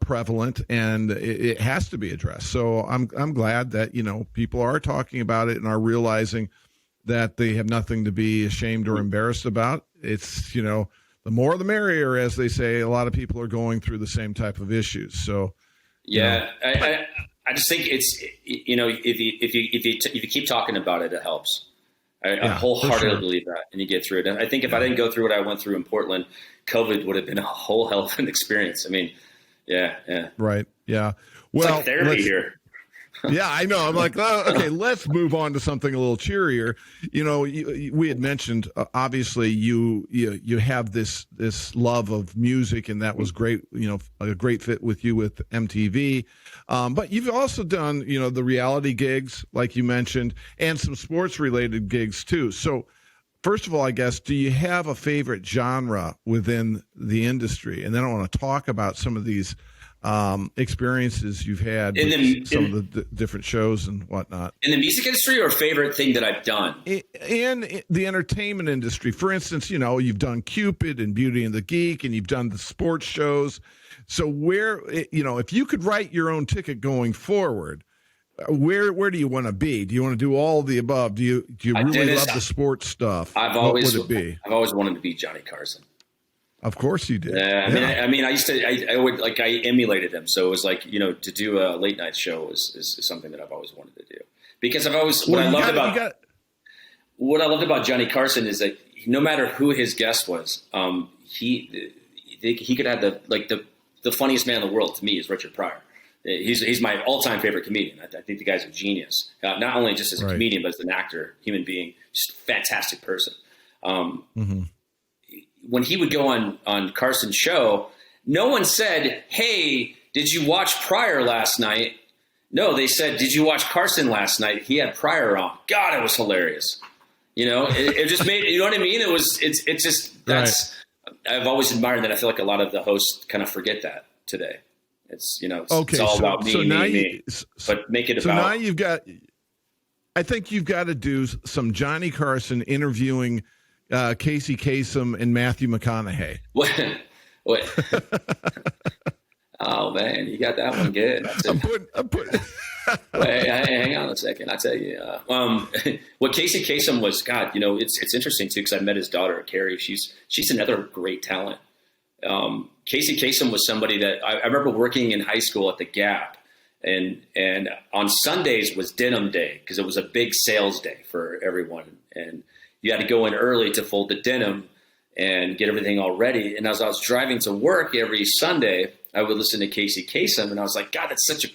prevalent, and it has to be addressed. So I'm glad that people are talking about it and are realizing that they have nothing to be ashamed or embarrassed about. It's the more the merrier, as they say. A lot of people are going through the same type of issues. So I just think it's if you keep talking about it, it helps. I wholeheartedly believe that, and you get through it. And I think if I didn't go through what I went through in Portland, COVID would have been a whole hell of an experience. I mean, yeah. Right. Yeah. Well, it's like therapy here. Yeah, I know. I'm like, okay, let's move on to something a little cheerier. We had mentioned, obviously, you have this love of music, and that was great. A great fit with you with MTV. But you've also done, the reality gigs, like you mentioned, and some sports related gigs too. So, first of all, I guess, do you have a favorite genre within the industry? And then I want to talk about some of these experiences you've had with some of the different shows and whatnot. In the music industry, or favorite thing that I've done? In the entertainment industry. For instance, you've done Cupid and Beauty and the Geek, and you've done the sports shows. So where, if you could write your own ticket going forward, where do you want to be? Do you want to do all of the above? Do you really love the sports stuff? What would it be? I've always wanted to be Johnny Carson. Of course you did. Yeah, I mean, I emulated him. So it was like, to do a late night show is something that I've always wanted to do, because what I loved about Johnny Carson is that no matter who his guest was, he could have the funniest man in the world. To me, is Richard Pryor. He's my all-time favorite comedian. I think the guy's a genius, not only just as a comedian, but as an actor, human being, just a fantastic person. When he would go on Carson's show, no one said, "Hey, did you watch Pryor last night?" No, they said, "Did you watch Carson last night? He had Pryor on." God, it was hilarious. It just made, you know what I mean? It's just, that's, I've always admired that. I feel like a lot of the hosts kind of forget that today. It's, it's all about me. But make it about. So now you've got, I think you've got to do some Johnny Carson interviewing Casey Kasem and Matthew McConaughey. What? Oh man, you got that one good. I'm putting. Wait, hang on a second. I tell you, what Casey Kasem was. God, it's interesting too, because I met his daughter, Carrie. She's another great talent. Casey Kasem was somebody that I remember working in high school at the Gap, and on Sundays was denim day, because it was a big sales day for everyone, and you had to go in early to fold the denim and get everything all ready. And as I was driving to work every Sunday, I would listen to Casey Kasem, and I was like, God, that's such a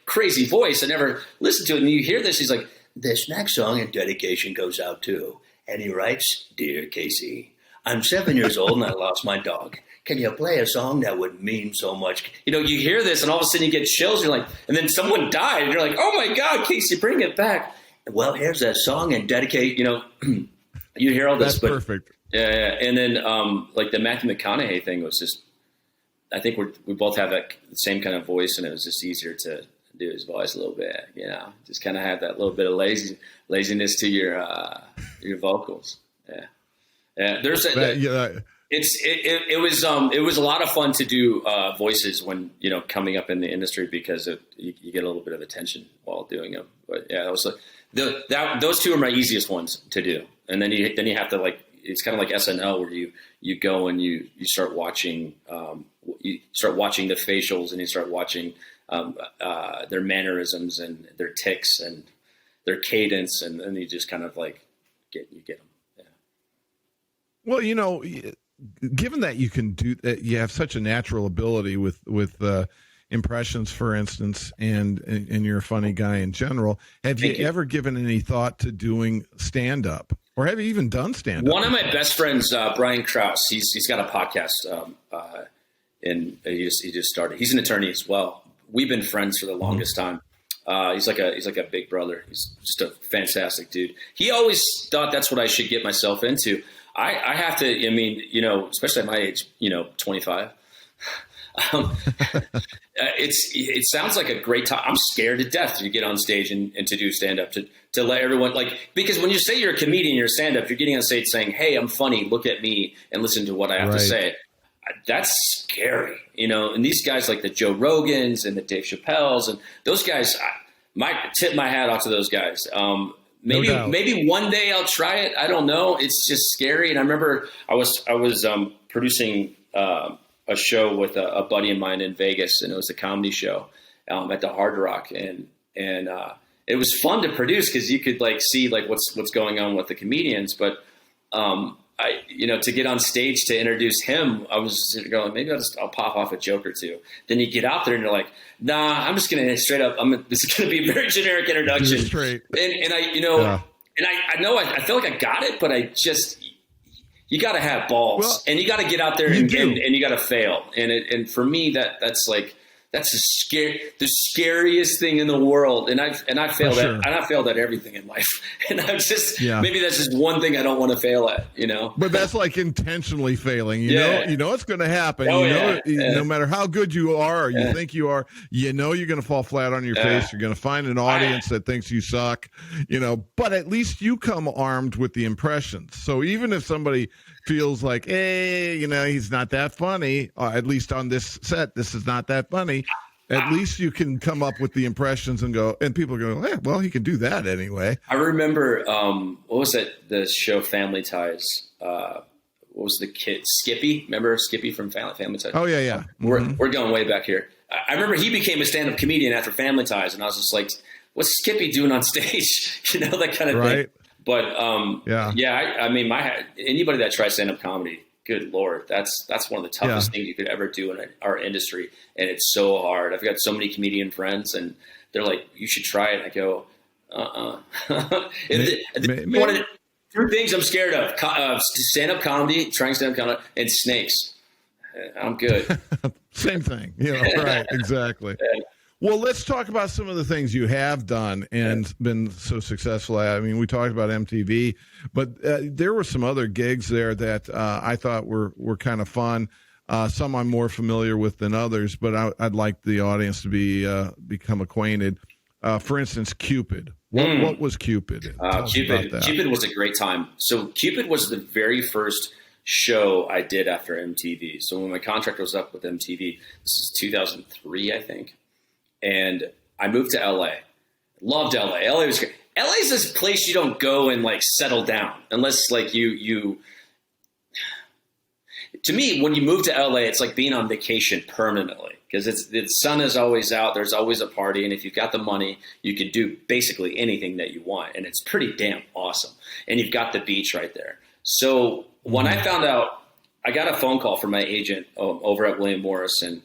crazy voice. I never listened to it. And you hear this, he's like, "This next song and dedication goes out to," and he writes, "Dear Casey, I'm 7 years old and I lost my dog. Can you play a song that would mean so much?" You hear this, and all of a sudden you get chills. You're like, and then someone died, and you're like, "Oh my God, Casey, bring it back." Well, here's a song and dedicate. You hear all this. That's perfect. Yeah. And then the Matthew McConaughey thing was just, I think we both have that same kind of voice, and it was just easier to do his voice a little bit. Just kind of have that little bit of laziness to your vocals. Yeah. There's It was a lot of fun to do voices when, you know, coming up in the industry, because you get a little bit of attention while doing them. But yeah, it was like those two are my easiest ones to do. And then you have to, like, it's kind of like SNL, where you go and you start watching the facials, and you start watching their mannerisms and their tics and their cadence, and then you just kind of like get them. Yeah. Well, you know, given that you can do that, you have such a natural ability with impressions, for instance, and you're a funny guy in general. Have you ever given any thought to doing stand up, or have you even done stand up? One of my best friends, Brian Krause, he's got a podcast, and he just started. He's an attorney as well. We've been friends for the longest time. He's like a big brother. He's just a fantastic dude. He always thought that's what I should get myself into. I have to, I mean, you know, especially at my age, you know, 25, it sounds like a great time. I'm scared to death to get on stage and to do stand up, to let everyone, like, because when you say you're a comedian, you're a stand up, you're getting on stage saying, hey, I'm funny, look at me and listen to what I have to say. That's scary, you know, and these guys like the Joe Rogans and the Dave Chappelles and those guys, tip my hat off to those guys. Maybe one day I'll try it. I don't know. It's just scary. And I remember I was producing a show with a buddy of mine in Vegas, and it was a comedy show at the Hard Rock, and it was fun to produce because you could like see like what's going on with the comedians, but to get on stage to introduce him, I was going, maybe I'll pop off a joke or two. Then you get out there and you're like, nah, I'm just going to straight up. This is going to be a very generic introduction. Straight. And I feel like I got it, but you got to have balls, and you got to get out there and you got to fail. And for me, that's the scariest thing in the world. And I failed at, and I failed at everything in life. And I'm just, maybe that's just one thing I don't want to fail at, you know, but that's like intentionally failing, you know, it's going to happen. No matter how good you are, or you think you are, you know, you're going to fall flat on your face. You're going to find an audience that thinks you suck, you know, but at least you come armed with the impressions. So even if somebody feels like, hey, you know, he's not that funny, at least on this set, this is not that funny. At least you can come up with the impressions and go, and people go, hey, well, he can do that anyway. I remember, what was that? The show Family Ties. What was the kid? Skippy. Remember Skippy from Family Ties? Oh yeah. Mm-hmm. We're going way back here. I remember he became a stand-up comedian after Family Ties, and I was just like, what's Skippy doing on stage? You know, that kind of thing. But I mean, anybody that tries stand-up comedy, good Lord, that's one of the toughest things you could ever do in our industry. And it's so hard. I've got so many comedian friends, and they're like, you should try it. And I go, Three things I'm scared of: stand-up comedy, trying stand-up comedy, and snakes. I'm good. Same thing. You know, right, exactly. Well, let's talk about some of the things you have done and been so successful at. I mean, we talked about MTV, but there were some other gigs there that I thought were kind of fun. Some I'm more familiar with than others, but I'd like the audience to become acquainted. For instance, Cupid. What was Cupid? Cupid was a great time. So Cupid was the very first show I did after MTV. So when my contract was up with MTV, this is 2003, I think. And I moved to LA. Loved LA. LA was great. LA is this place you don't go and like settle down unless like you. To me, when you move to LA, it's like being on vacation permanently because the sun is always out. There's always a party, and if you've got the money, you can do basically anything that you want, and it's pretty damn awesome. And you've got the beach right there. So when I found out, I got a phone call from my agent over at William Morris, and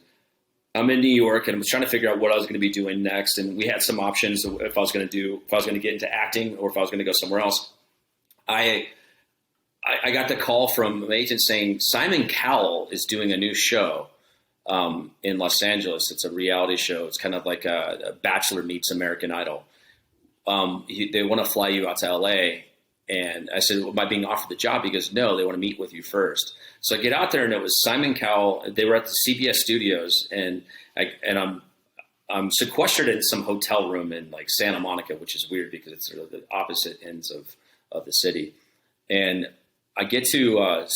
I'm in New York, and I was trying to figure out what I was going to be doing next. And we had some options if I was going to get into acting or if I was going to go somewhere else. I got the call from my agent saying Simon Cowell is doing a new show in Los Angeles. It's a reality show. It's kind of like a Bachelor meets American Idol. They want to fly you out to LA. And I said, am I being offered the job? He goes, no, they want to meet with you first. So I get out there, and it was Simon Cowell. They were at the CBS studios, and I'm sequestered in some hotel room in like Santa Monica, which is weird because it's sort of the opposite ends of the city. And I get to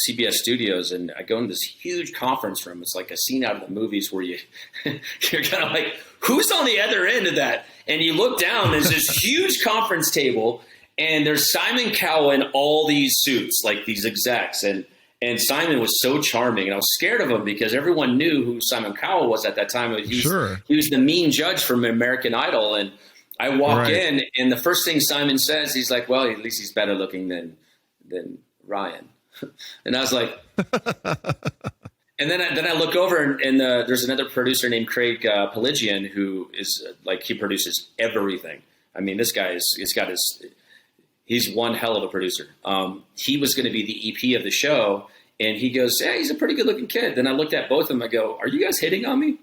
CBS Studios and I go into this huge conference room. It's like a scene out of the movies where you're kind of like, who's on the other end of that? And you look down, there's this huge conference table, and there's Simon Cowell in all these suits, like these execs. And Simon was so charming, and I was scared of him because everyone knew who Simon Cowell was at that time. He was the mean judge from American Idol. And I walk in, and the first thing Simon says, he's like, well, at least he's better looking than Ryan. And I was like, and then I look over, and there's another producer named Craig Pelagian who is like, he produces everything. I mean, this guy he's one hell of a producer. He was going to be the EP of the show, and he goes, "Yeah, he's a pretty good looking kid." Then I looked at both of them. I go, "Are you guys hitting on me?"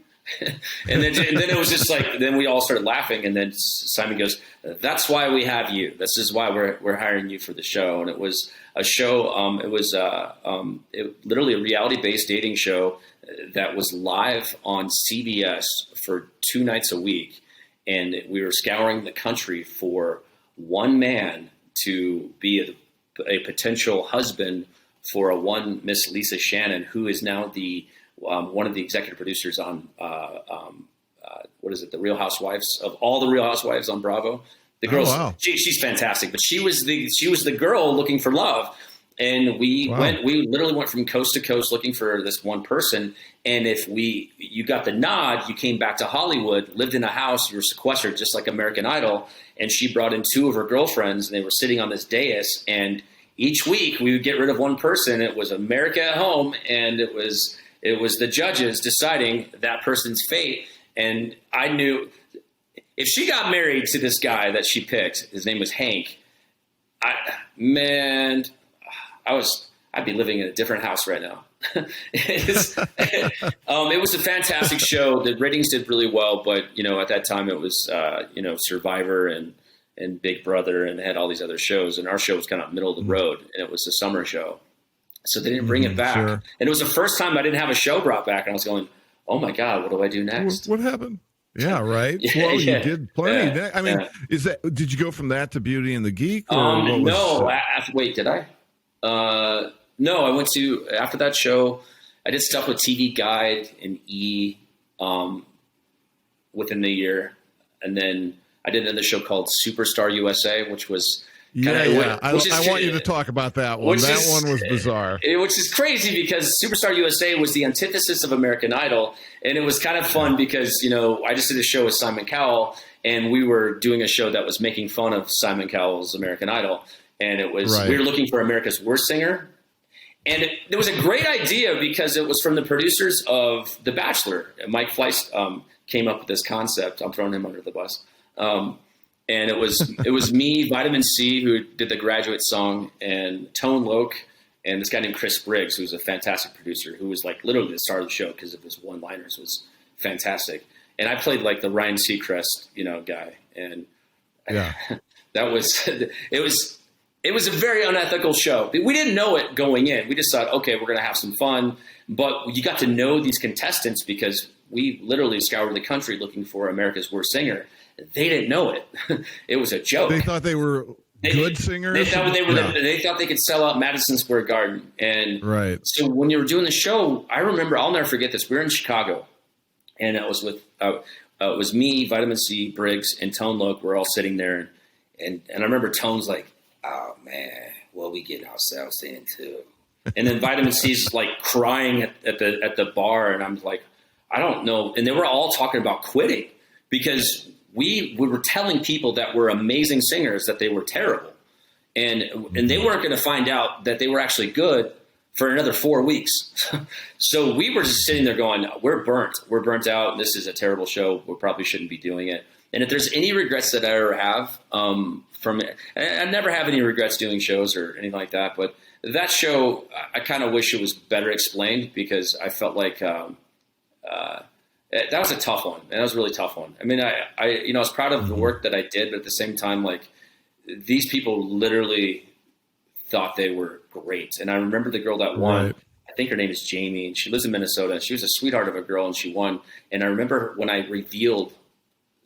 and then it was just like, then we all started laughing. And then Simon goes, "That's why we have you. This is why we're hiring you for the show." And it was a show. It was literally a reality based dating show that was live on CBS for 2 nights a week, and we were scouring the country for one man to be a potential husband for a one Miss Lisa Shannon, who is now the one of the executive producers on what is it, the Real Housewives, of all the Real Housewives on Bravo. The girl, she's fantastic, but she was the girl looking for love, and we literally went from coast to coast looking for this one person. And if you got the nod, you came back to Hollywood, lived in a house, you were sequestered just like American Idol. And she brought in 2 of her girlfriends, and they were sitting on this dais. And each week we would get rid of one person. It was America at Home, and it was the judges deciding that person's fate. And I knew if she got married to this guy that she picked, his name was Hank, I'd be living in a different house right now. It was a fantastic show. The ratings did really well, but at that time it was Survivor and Big Brother, and they had all these other shows, and our show was kind of middle of the road, and it was a summer show, so they didn't bring it back. Sure. And it was the first time I didn't have a show brought back, and I was going, "Oh my God, what do I do next?" What happened? Yeah, right. Well, you did plenty. Yeah, I mean, did you go from that to Beauty and the Geek? No. Wait, did I? No, I went to, after that show, I did stuff with TV Guide and E within the year. And then I did another show called Superstar USA, which was I want you to talk about that one. That one was bizarre. Which is crazy because Superstar USA was the antithesis of American Idol. And it was kind of fun because, I just did a show with Simon Cowell, and we were doing a show that was making fun of Simon Cowell's American Idol. And it was, we were looking for America's Worst Singer. And it was a great idea because it was from the producers of The Bachelor. Mike Fleiss came up with this concept. I'm throwing him under the bus. And it was me, Vitamin C, who did the Graduate song, and Tone Loc, and this guy named Chris Briggs, who's a fantastic producer, who was like literally the star of the show because of his one-liners, was fantastic. And I played like the Ryan Seacrest, guy. And that was, it was a very unethical show. We didn't know it going in. We just thought, okay, we're going to have some fun. But you got to know these contestants because we literally scoured the country looking for America's Worst Singer. They didn't know it. It was a joke. They thought they were good singers. They thought they thought they could sell out Madison Square Garden. And so when you were doing the show, I remember, I'll never forget this. We were in Chicago, and it was with it was me, Vitamin C, Briggs, and Tone Loc. We're all sitting there, and I remember Tone's like, "Oh man, what we get ourselves into." And then Vitamin C's like crying at the bar, and I'm like, I don't know. And they were all talking about quitting because we were telling people that were amazing singers that they were terrible, and they weren't going to find out that they were actually good for another 4 weeks. So we were just sitting there going, "We're burnt out. This is a terrible show. We probably shouldn't be doing it." And if there's any regrets that I ever have from it, I never have any regrets doing shows or anything like that. But that show, I kind of wish it was better explained because I felt like that was a tough one. And that was a really tough one. I mean, I was proud of the work that I did, but at the same time, like these people literally thought they were great. And I remember the girl that won. Right. I think her name is Jamie, and she lives in Minnesota. She was a sweetheart of a girl, and she won. And I remember when I revealed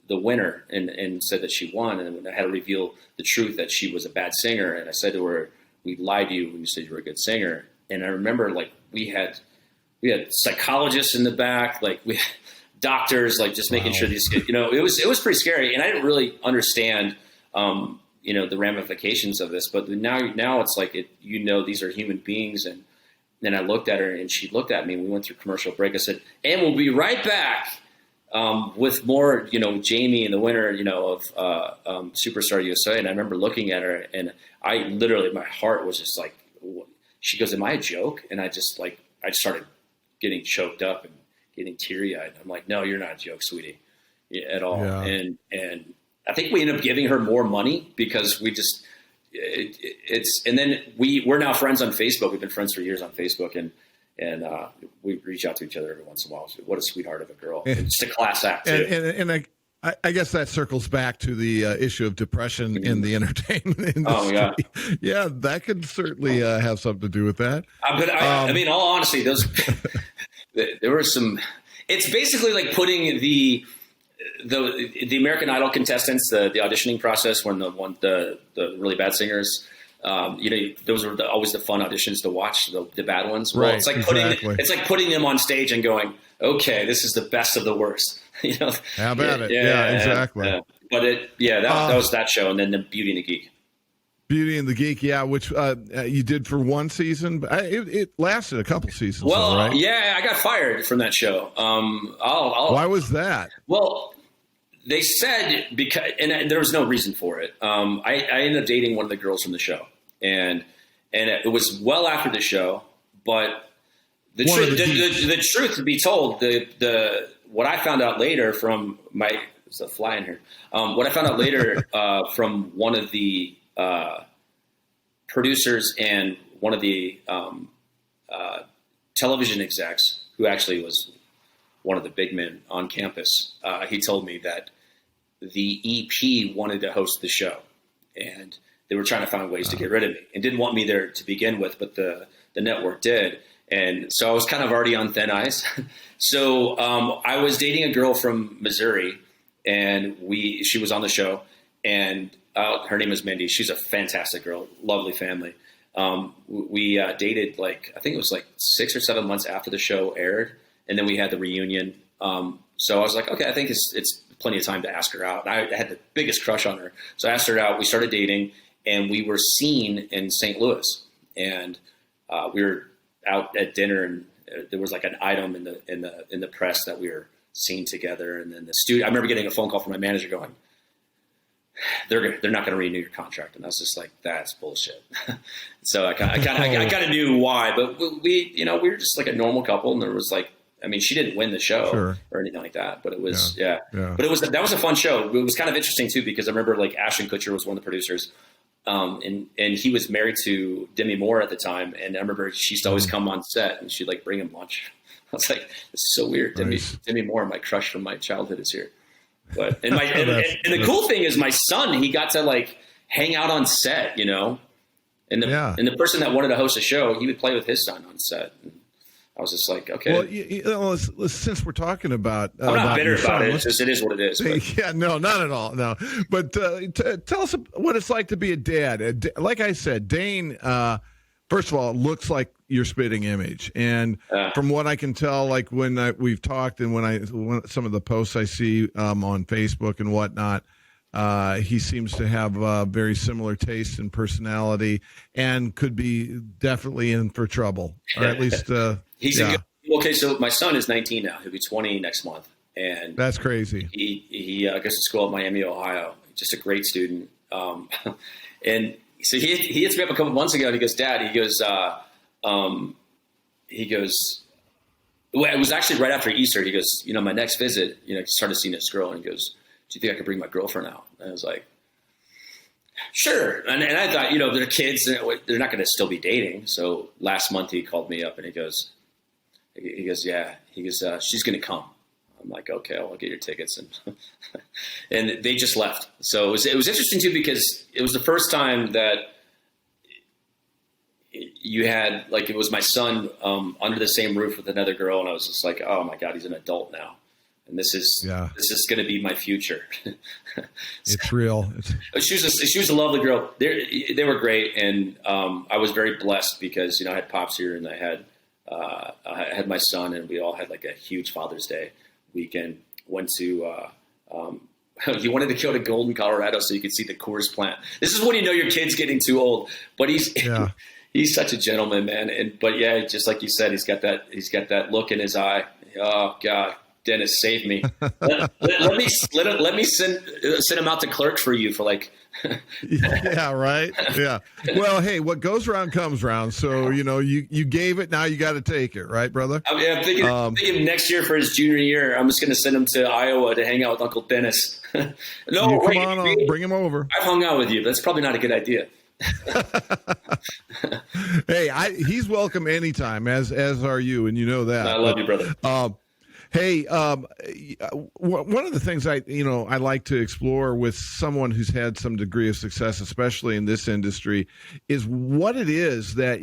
the winner and said that she won, and I had to reveal the truth that she was a bad singer. And I said to her, we lied to you when you said you were a good singer. And I remember like we had psychologists in the back, like we had doctors, like just making sure these, you know, it was pretty scary. And I didn't really understand, you know, the ramifications of this, but now it's like, you know, these are human beings. And then I looked at her and she looked at me and we went through commercial break. I said, and we'll be right back with more, you know, Jamie in the winner, you know, of Superstar USA. And I remember looking at her and I literally, my heart was just like, she goes, am I a joke? And I just started getting choked up and getting teary eyed. I'm like, no, you're not a joke, sweetie, at all. Yeah. And I think we ended up giving her more money because we just, and then we're now friends on Facebook. We've been friends for years on Facebook and we reach out to each other every once in a while. So what a sweetheart of a girl. And just a class act too. And I guess that circles back to the issue of depression in the entertainment industry. Oh, yeah. Yeah, that could certainly have something to do with that. But I mean, all honesty, there were some. It's basically like putting the American Idol contestants, the auditioning process when the really bad singers. You know, those are always the fun auditions to watch, the bad ones. Well, right, it's like putting them on stage and going, okay, this is the best of the worst. You know, how about it? Yeah, exactly. Yeah. But that was that show, and then the Beauty and the Geek. Beauty and the Geek, yeah, which you did for one season, but it lasted a couple seasons. Well, right? Yeah, I got fired from that show. Why was that? Well, they said and there was no reason for it. I ended up dating one of the girls from the show, and it was well after the show. But the truth to be told, what I found out later from there's a fly in here. What I found out later from one of the producers and one of the television execs, who actually was one of the big men on campus, he told me that the EP wanted to host the show, and they were trying to find ways to get rid of me, and didn't want me there to begin with, but the network did. And so I was kind of already on thin ice. So I was dating a girl from Missouri, and she was on the show, and her name is Mindy. She's a fantastic girl, lovely family. We dated I think it was 6 or 7 months after the show aired, and then we had the reunion. So I was like, okay, I think it's plenty of time to ask her out. And I had the biggest crush on her. So I asked her out. We started dating, and we were seen in St. Louis, and we were out at dinner, and there was an item in the press that we were seen together. And then the studio, I remember getting a phone call from my manager going, they're not going to renew your contract. And I was just like, that's bullshit. So I kind of knew why, but we were just like a normal couple. And there was she didn't win the show or anything like that, but it was, yeah. But that was a fun show. It was kind of interesting too, because I remember Ashton Kutcher was one of the producers. And he was married to Demi Moore at the time. And I remember she used to always come on set and she'd bring him lunch. I was like, this is so weird. Nice. Demi Moore, my crush from my childhood, is here. But and the cool thing is my son, he got to hang out on set, and the person that wanted to host a show, he would play with his son on set. And I was just like, okay. Well, since we're talking about, I'm not bitter about it. It's just, it is what it is. But. Yeah, no, not at all. No, but tell us what it's like to be a dad. Like I said, Dane. First of all, it looks like your spitting image, and from what I can tell, when we've talked and when some of the posts I see on Facebook and whatnot, he seems to have very similar taste and personality, and could be definitely in for trouble, or at least he's a good. Okay, so my son is 19 now; he'll be 20 next month, and that's crazy. He goes to school at Miami, Ohio. Just a great student, and. So he hits me up a couple months ago and he goes, Dad, he goes, well, it was actually right after Easter. He goes, my next visit, he started seeing this girl, and he goes, do you think I could bring my girlfriend out? And I was like, sure. And I thought, they're kids, they're not going to still be dating. So last month he called me up and he goes, yeah, she's going to come. I'm like, okay, I'll get your tickets. And they just left. So it was interesting too, because it was the first time that you had, it was my son under the same roof with another girl. And I was just like, oh my God, he's an adult now. and this is going to be my future. It's real. She was a lovely girl. They were great, and I was very blessed because I had Pops here, and I had my son, and we all had like a huge Father's Day weekend. Went to he wanted to go to Golden, Colorado, so you could see the Coors plant. This is when you know your kid's getting too old, but he's such a gentleman, man. But yeah, just like you said, he's got that look in his eye. Oh God, Dennis, save me. let me send him out to clerk for you for like. Yeah, right. Yeah. Well, hey, what goes around comes around. So you gave it, now you got to take it, right, brother? I'm thinking next year for his junior year, I'm just going to send him to Iowa to hang out with Uncle Dennis. No, come on, bring him over. I've hung out with you. That's probably not a good idea. Hey, he's welcome anytime, as are you, and you know that. I love you, brother. Hey, one of the things I like to explore with someone who's had some degree of success, especially in this industry, is what it is that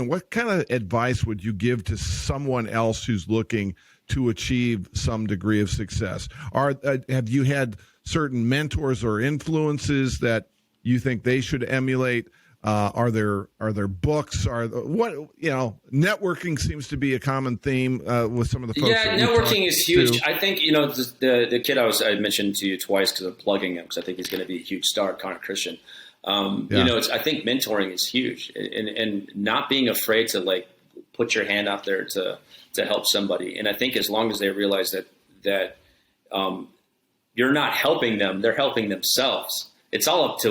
what kind of advice would you give to someone else who's looking to achieve some degree of success? Have you had certain mentors or influences that you think they should emulate? Are there books? Networking seems to be a common theme with some of the folks. Yeah, networking is huge. I think the kid I mentioned to you twice because I'm plugging him because I think he's going to be a huge star, Connor Christian. I think mentoring is huge, and not being afraid to like put your hand out there to help somebody. And I think as long as they realize that you're not helping them, they're helping themselves. It's all up to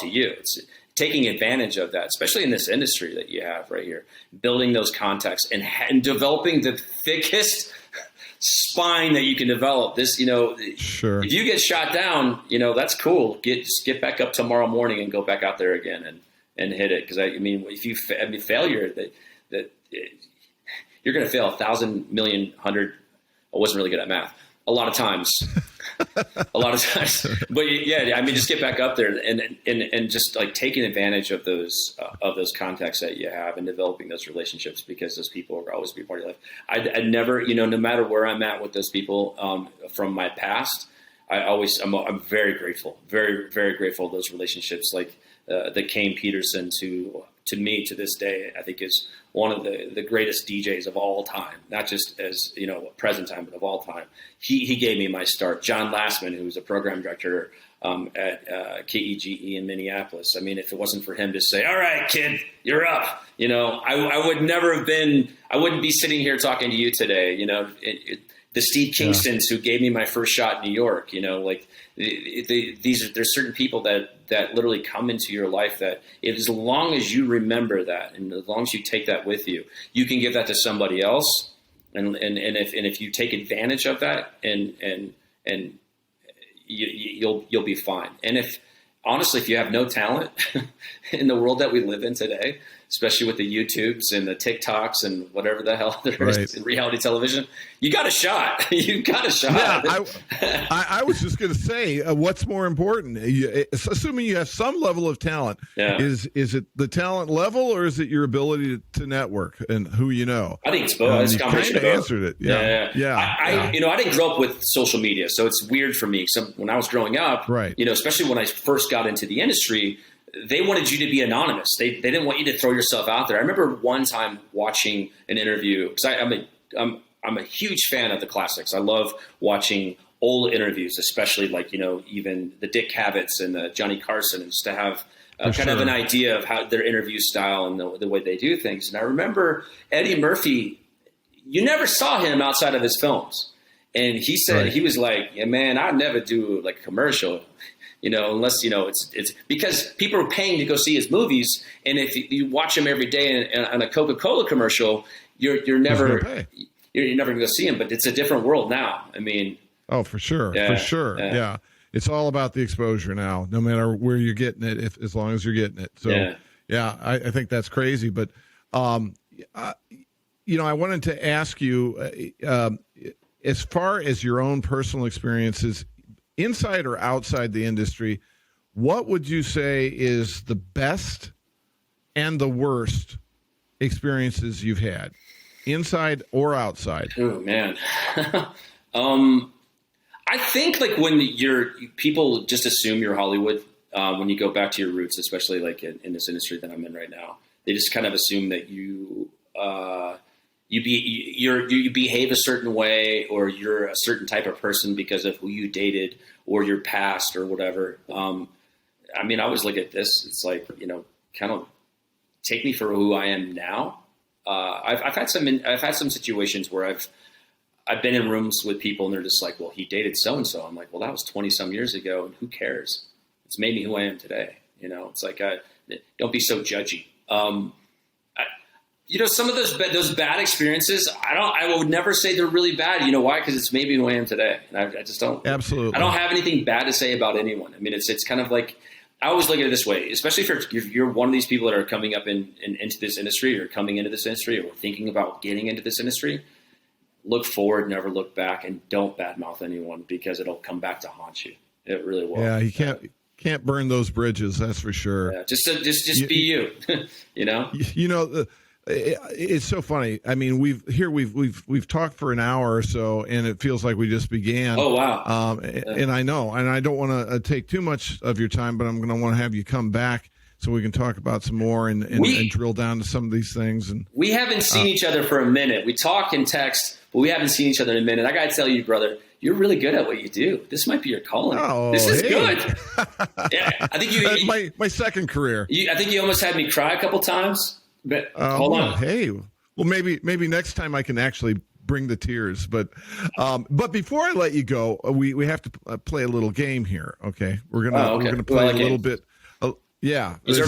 you. It's taking advantage of that, especially in this industry that you have right here, building those contacts and developing the thickest spine that you can develop. This, sure. If you get shot down, that's cool. Just get back up tomorrow morning and go back out there again and hit it. Because if you failure that you're going to fail 1,000, million, 100. I wasn't really good at math. A lot of times. But yeah, just get back up there and just like taking advantage of those contacts that you have and developing those relationships, because those people will always be part of your life. I never, no matter where I'm at with those people from my past, I'm very grateful, very, very grateful of those relationships. Like the Kane Peterson to me to this day, I think is one of the greatest DJs of all time, not just as, present time, but of all time. He gave me my start. John Lastman, who was a program director at KEGE in Minneapolis. If it wasn't for him to say, all right, kid, you're up, I would never have I wouldn't be sitting here talking to you today. The Steve Kingstons who gave me my first shot in New York, there's certain people that literally come into your life that as long as you remember that and as long as you take that with you, you can give that to somebody else. And if you take advantage of that and you'll be fine. And if you have no talent in the world that we live in today, especially with the YouTubes and the TikToks and whatever the hell there is in reality television, you got a shot. You got a shot. Yeah, I was just going to say, what's more important? Assuming you have some level of talent, is it the talent level or is it your ability to network and who you know? I think it's both. It's a combination of both. Answered it. Yeah. I didn't grow up with social media, so it's weird for me. So when I was growing up, especially when I first got into the industry, they wanted you to be anonymous. They didn't want you to throw yourself out there. I remember one time watching an interview because I'm a huge fan of the classics. I love watching old interviews, especially even the Dick Cavetts and the Johnny Carson, and just to have kind of an idea of how their interview style and the way they do things. And I remember Eddie Murphy, you never saw him outside of his films. And he said, he was like, yeah, man, I'd never do like a commercial. Unless, it's because people are paying to go see his movies. And if you watch him every day on a Coca-Cola commercial, you're never going to go see him. But it's a different world now. Oh, for sure. Yeah, for sure. Yeah. It's all about the exposure now, no matter where you're getting it, as long as you're getting it. So, I think that's crazy. But, I wanted to ask you, as far as your own personal experiences, inside or outside the industry, what would you say is the best and the worst experiences you've had, inside or outside? Oh man. I think like when people just assume you're Hollywood, when you go back to your roots, especially like in this industry that I'm in right now, they just kind of assume that you behave a certain way, or you're a certain type of person because of who you dated or your past or whatever. I mean, I always look at this. It's like, kind of take me for who I am now. I've had some situations where I've been in rooms with people and they're just like, well, he dated so-and-so. I'm like, well, that was 20 some years ago. And who cares? It's made me who I am today. It's like, don't be so judgy. Some of those bad experiences, I would never say they're really bad. You know why? Because it's made me who I am today. And I just don't. Absolutely. I don't have anything bad to say about anyone. I mean, it's kind of like, I always look at it this way, especially if you're one of these people that are coming up into this industry, or coming into this industry, or thinking about getting into this industry. Look forward, never look back, and don't badmouth anyone, because it'll come back to haunt you. It really will. Yeah, you can't burn those bridges. That's for sure. Yeah, just be you. It's so funny. I mean, we've talked for an hour or so, and it feels like we just began. Oh wow! And I know, and I don't want to take too much of your time, but I'm going to want to have you come back so we can talk about some more and drill down to some of these things. And we haven't seen each other for a minute. We talk and text, but we haven't seen each other in a minute. I got to tell you, brother, you're really good at what you do. This might be your calling. Oh, this is hey. Good. Yeah, I think my second career. I think you almost had me cry a couple times. But hold on. Hey, well, maybe next time I can actually bring the tears. But before I let you go, we have to play a little game here. Okay, we're gonna play a little bit. Yeah. Is there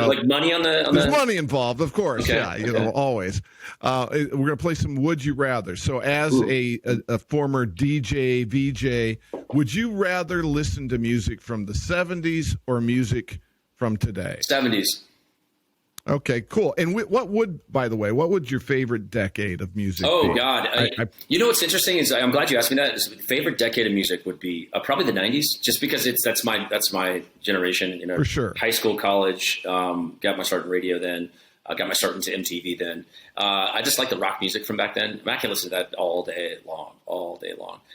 like money on the? There's money involved, of course. Okay. Yeah, always. We're gonna play some Would You Rather. So, as a former DJ VJ, would you rather listen to music from the 70s or music from today? 70s. Okay, cool. And what would your favorite decade of music be? Oh, God. You know what's interesting is, I'm glad you asked me that. Favorite decade of music would be probably the 90s, just because that's my generation. For sure. High school, college, got my start in radio then. I got my start into MTV then. I just like the rock music from back then. I can listen to that all day long.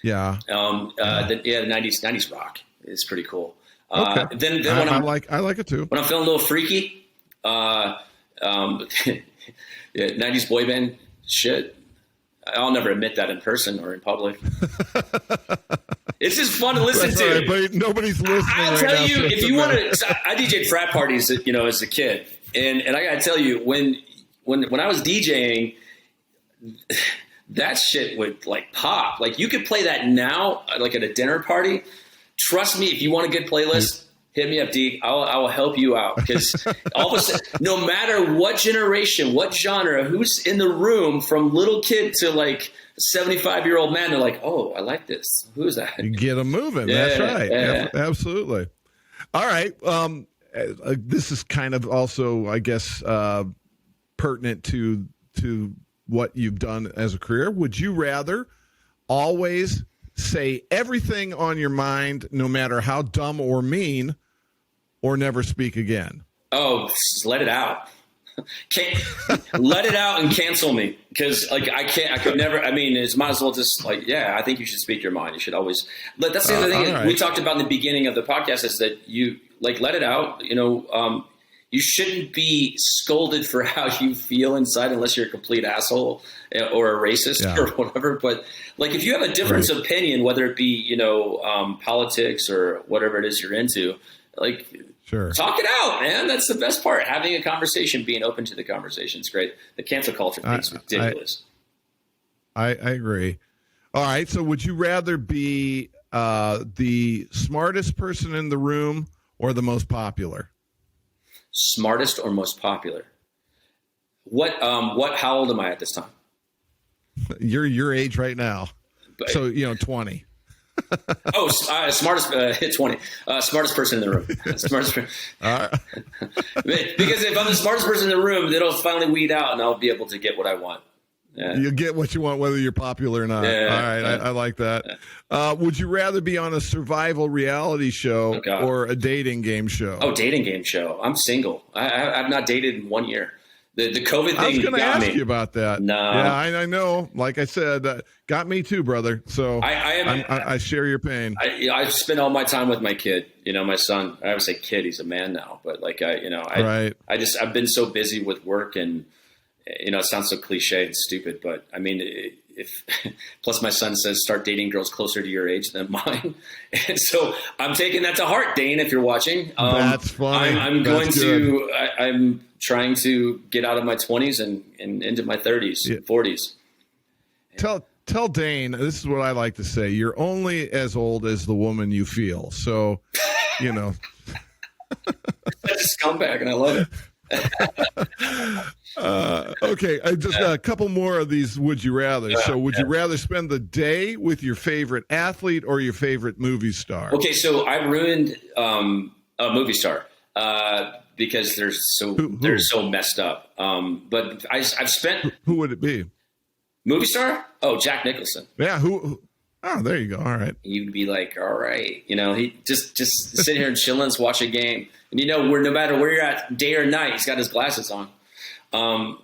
Yeah. The 90s rock is pretty cool. Okay. Then when I like it too. When I'm feeling a little freaky, 90s boy band shit. I'll never admit that in person or in public. It's just fun to listen to. Right, but nobody's listening. I'll tell you, if you want to, I DJed frat parties, as a kid, and I gotta tell you, when I was DJing, that shit would like pop. Like you could play that now, like at a dinner party. Trust me, if you want a good playlist, hit me up, Deke. I will help you out, because all of a sudden, no matter what generation, what genre, who's in the room, from little kid to like 75-year-old man, they're like, "Oh, I like this. Who's that?" You get them moving. Yeah, that's right. Yeah. Absolutely. All right. This is kind of also, I guess, pertinent to what you've done as a career. Would you rather always say everything on your mind, no matter how dumb or mean, or never speak again? Oh, let it out. Let it out and cancel me, because like I could never. I mean, it's might as well just like, I think you should speak your mind. You should always. That's the other thing right. we talked about in the beginning of the podcast, is that you like let it out. You shouldn't be scolded for how you feel inside, unless you're a complete asshole or a racist or whatever. But like, if you have a difference of opinion, whether it be, politics or whatever it is you're into, like, sure, talk it out, man. That's the best part. Having a conversation, being open to the conversation is great. The cancel culture thing is ridiculous. I agree. All right. So would you rather be the smartest person in the room or the most popular? Smartest or most popular? How old am I at this time? You're your age right now. So, 20. Smartest, hit 20. Smartest person in the room. Smartest person. Because if I'm the smartest person in the room, it'll finally weed out and I'll be able to get what I want. Yeah. You'll get what you want, whether you're popular or not. All right. I like that. Would you rather be on a survival reality show or a dating game show? Oh, dating game show. I'm single. I've not dated in 1 year. The COVID thing. I was going to ask me. you about that. No. Yeah, I know. Like I said, got me too, brother. So I share your pain. I spend all my time with my kid. My son. I would say kid. He's a man now, but like I've been so busy with work, and it sounds so cliche and stupid, but I mean, plus my son says start dating girls closer to your age than mine, and so I'm taking that to heart, Dane. If you're watching, that's funny. I'm trying to get out of my 20s and into my 30s, 40s. Tell Dane, this is what I like to say. You're only as old as the woman you feel. So, That's a scumbag, and I love it. Okay, I just got a couple more of these would you rather. So would you rather spend the day with your favorite athlete or your favorite movie star? Okay, so I ruined a movie star because they're so messed up. But I've spent. Who would it be? Movie star? Oh, Jack Nicholson. Yeah, who? Oh, there you go. All right. You'd be like, all right, he just sit here and chillin', watch a game, and where no matter where you're at, day or night, he's got his glasses on.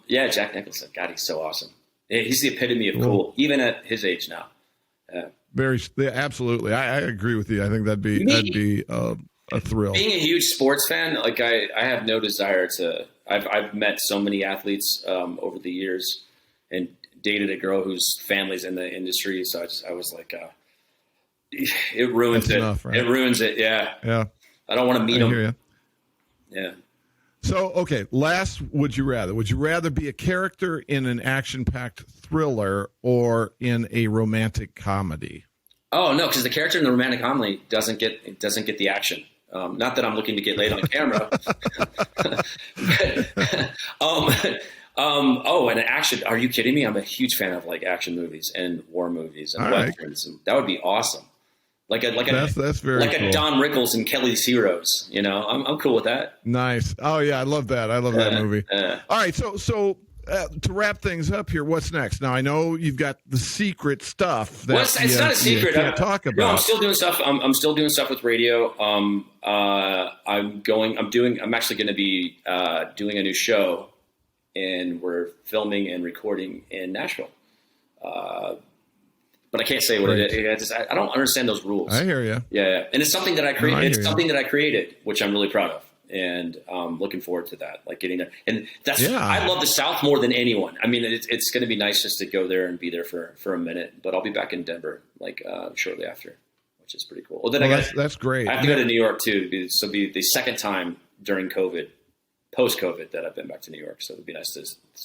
Yeah, Jack Nicholson. God, he's so awesome. He's the epitome of cool, even at his age now. Absolutely. I agree with you. I think that'd be a thrill. Being a huge sports fan, like I have no desire to. I've met so many athletes over the years, and dated a girl whose family's in the industry. So I was like, it ruins it. Enough, right? It ruins it. Yeah. Yeah. I don't want to meet him. Hear you. Yeah. So, okay. Last, would you rather? Would you rather be a character in an action-packed thriller or in a romantic comedy? Oh no, because the character in the romantic comedy doesn't get the action. Not that I'm looking to get laid on camera. And action. Are you kidding me? I'm a huge fan of like action movies and war movies and westerns. And that would be awesome. That's very cool. A Don Rickles and Kelly's Heroes. I'm cool with that. Nice. Oh yeah, I love that. I love that movie. All right, so to wrap things up here, what's next? Now I know you've got the secret stuff. It's not a secret. You can't talk about. No, I'm still doing stuff. I'm still doing stuff with radio. I'm actually going to be doing a new show, and we're filming and recording in Nashville. But I can't say what it is. I don't understand those rules. I hear you. Yeah. And it's something that I created. That I created, which I'm really proud of. And looking forward to that, like getting there. And I love the South more than anyone. I mean, it's going to be nice just to go there and be there for a minute. But I'll be back in Denver shortly after, which is pretty cool. Well, then that's great. I have to go to New York too. So it'll be the second time during COVID, post-COVID, that I've been back to New York. So it'd be nice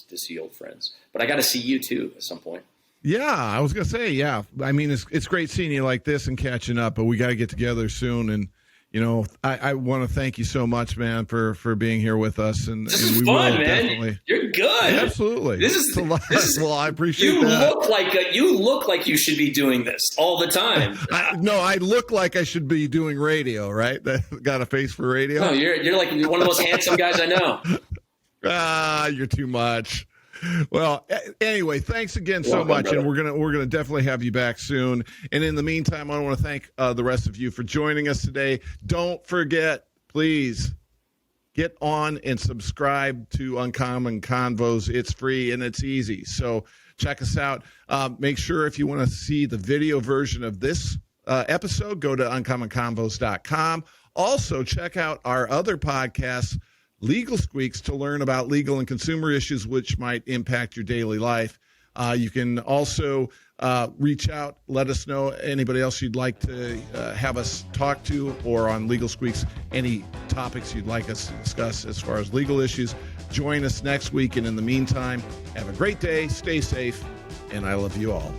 to see old friends. But I got to see you too at some point. Yeah, I was going to say, yeah. I mean, it's great seeing you like this and catching up, but we got to get together soon. And, I want to thank you so much, man, for being here with us. And this is fun, man. Definitely... You're good. Absolutely. This is well, I appreciate that. You look like you should be doing this all the time. I look like I should be doing radio, right? Got a face for radio. No, you're like one of the most handsome guys I know. You're too much. Well, anyway, thanks again so much, brother. And we're gonna definitely have you back soon. And in the meantime, I want to thank the rest of you for joining us today. Don't forget, please get on and subscribe to Uncommon Convos. It's free and it's easy. So check us out. Make sure if you want to see the video version of this episode, go to uncommonconvos.com. Also, check out our other podcasts, Legal Squeaks, to learn about legal and consumer issues which might impact your daily life. You can also reach out, let us know anybody else you'd like to have us talk to, or on Legal Squeaks, any topics you'd like us to discuss as far as legal issues. Join us next week, and in the meantime, have a great day, stay safe, and I love you all.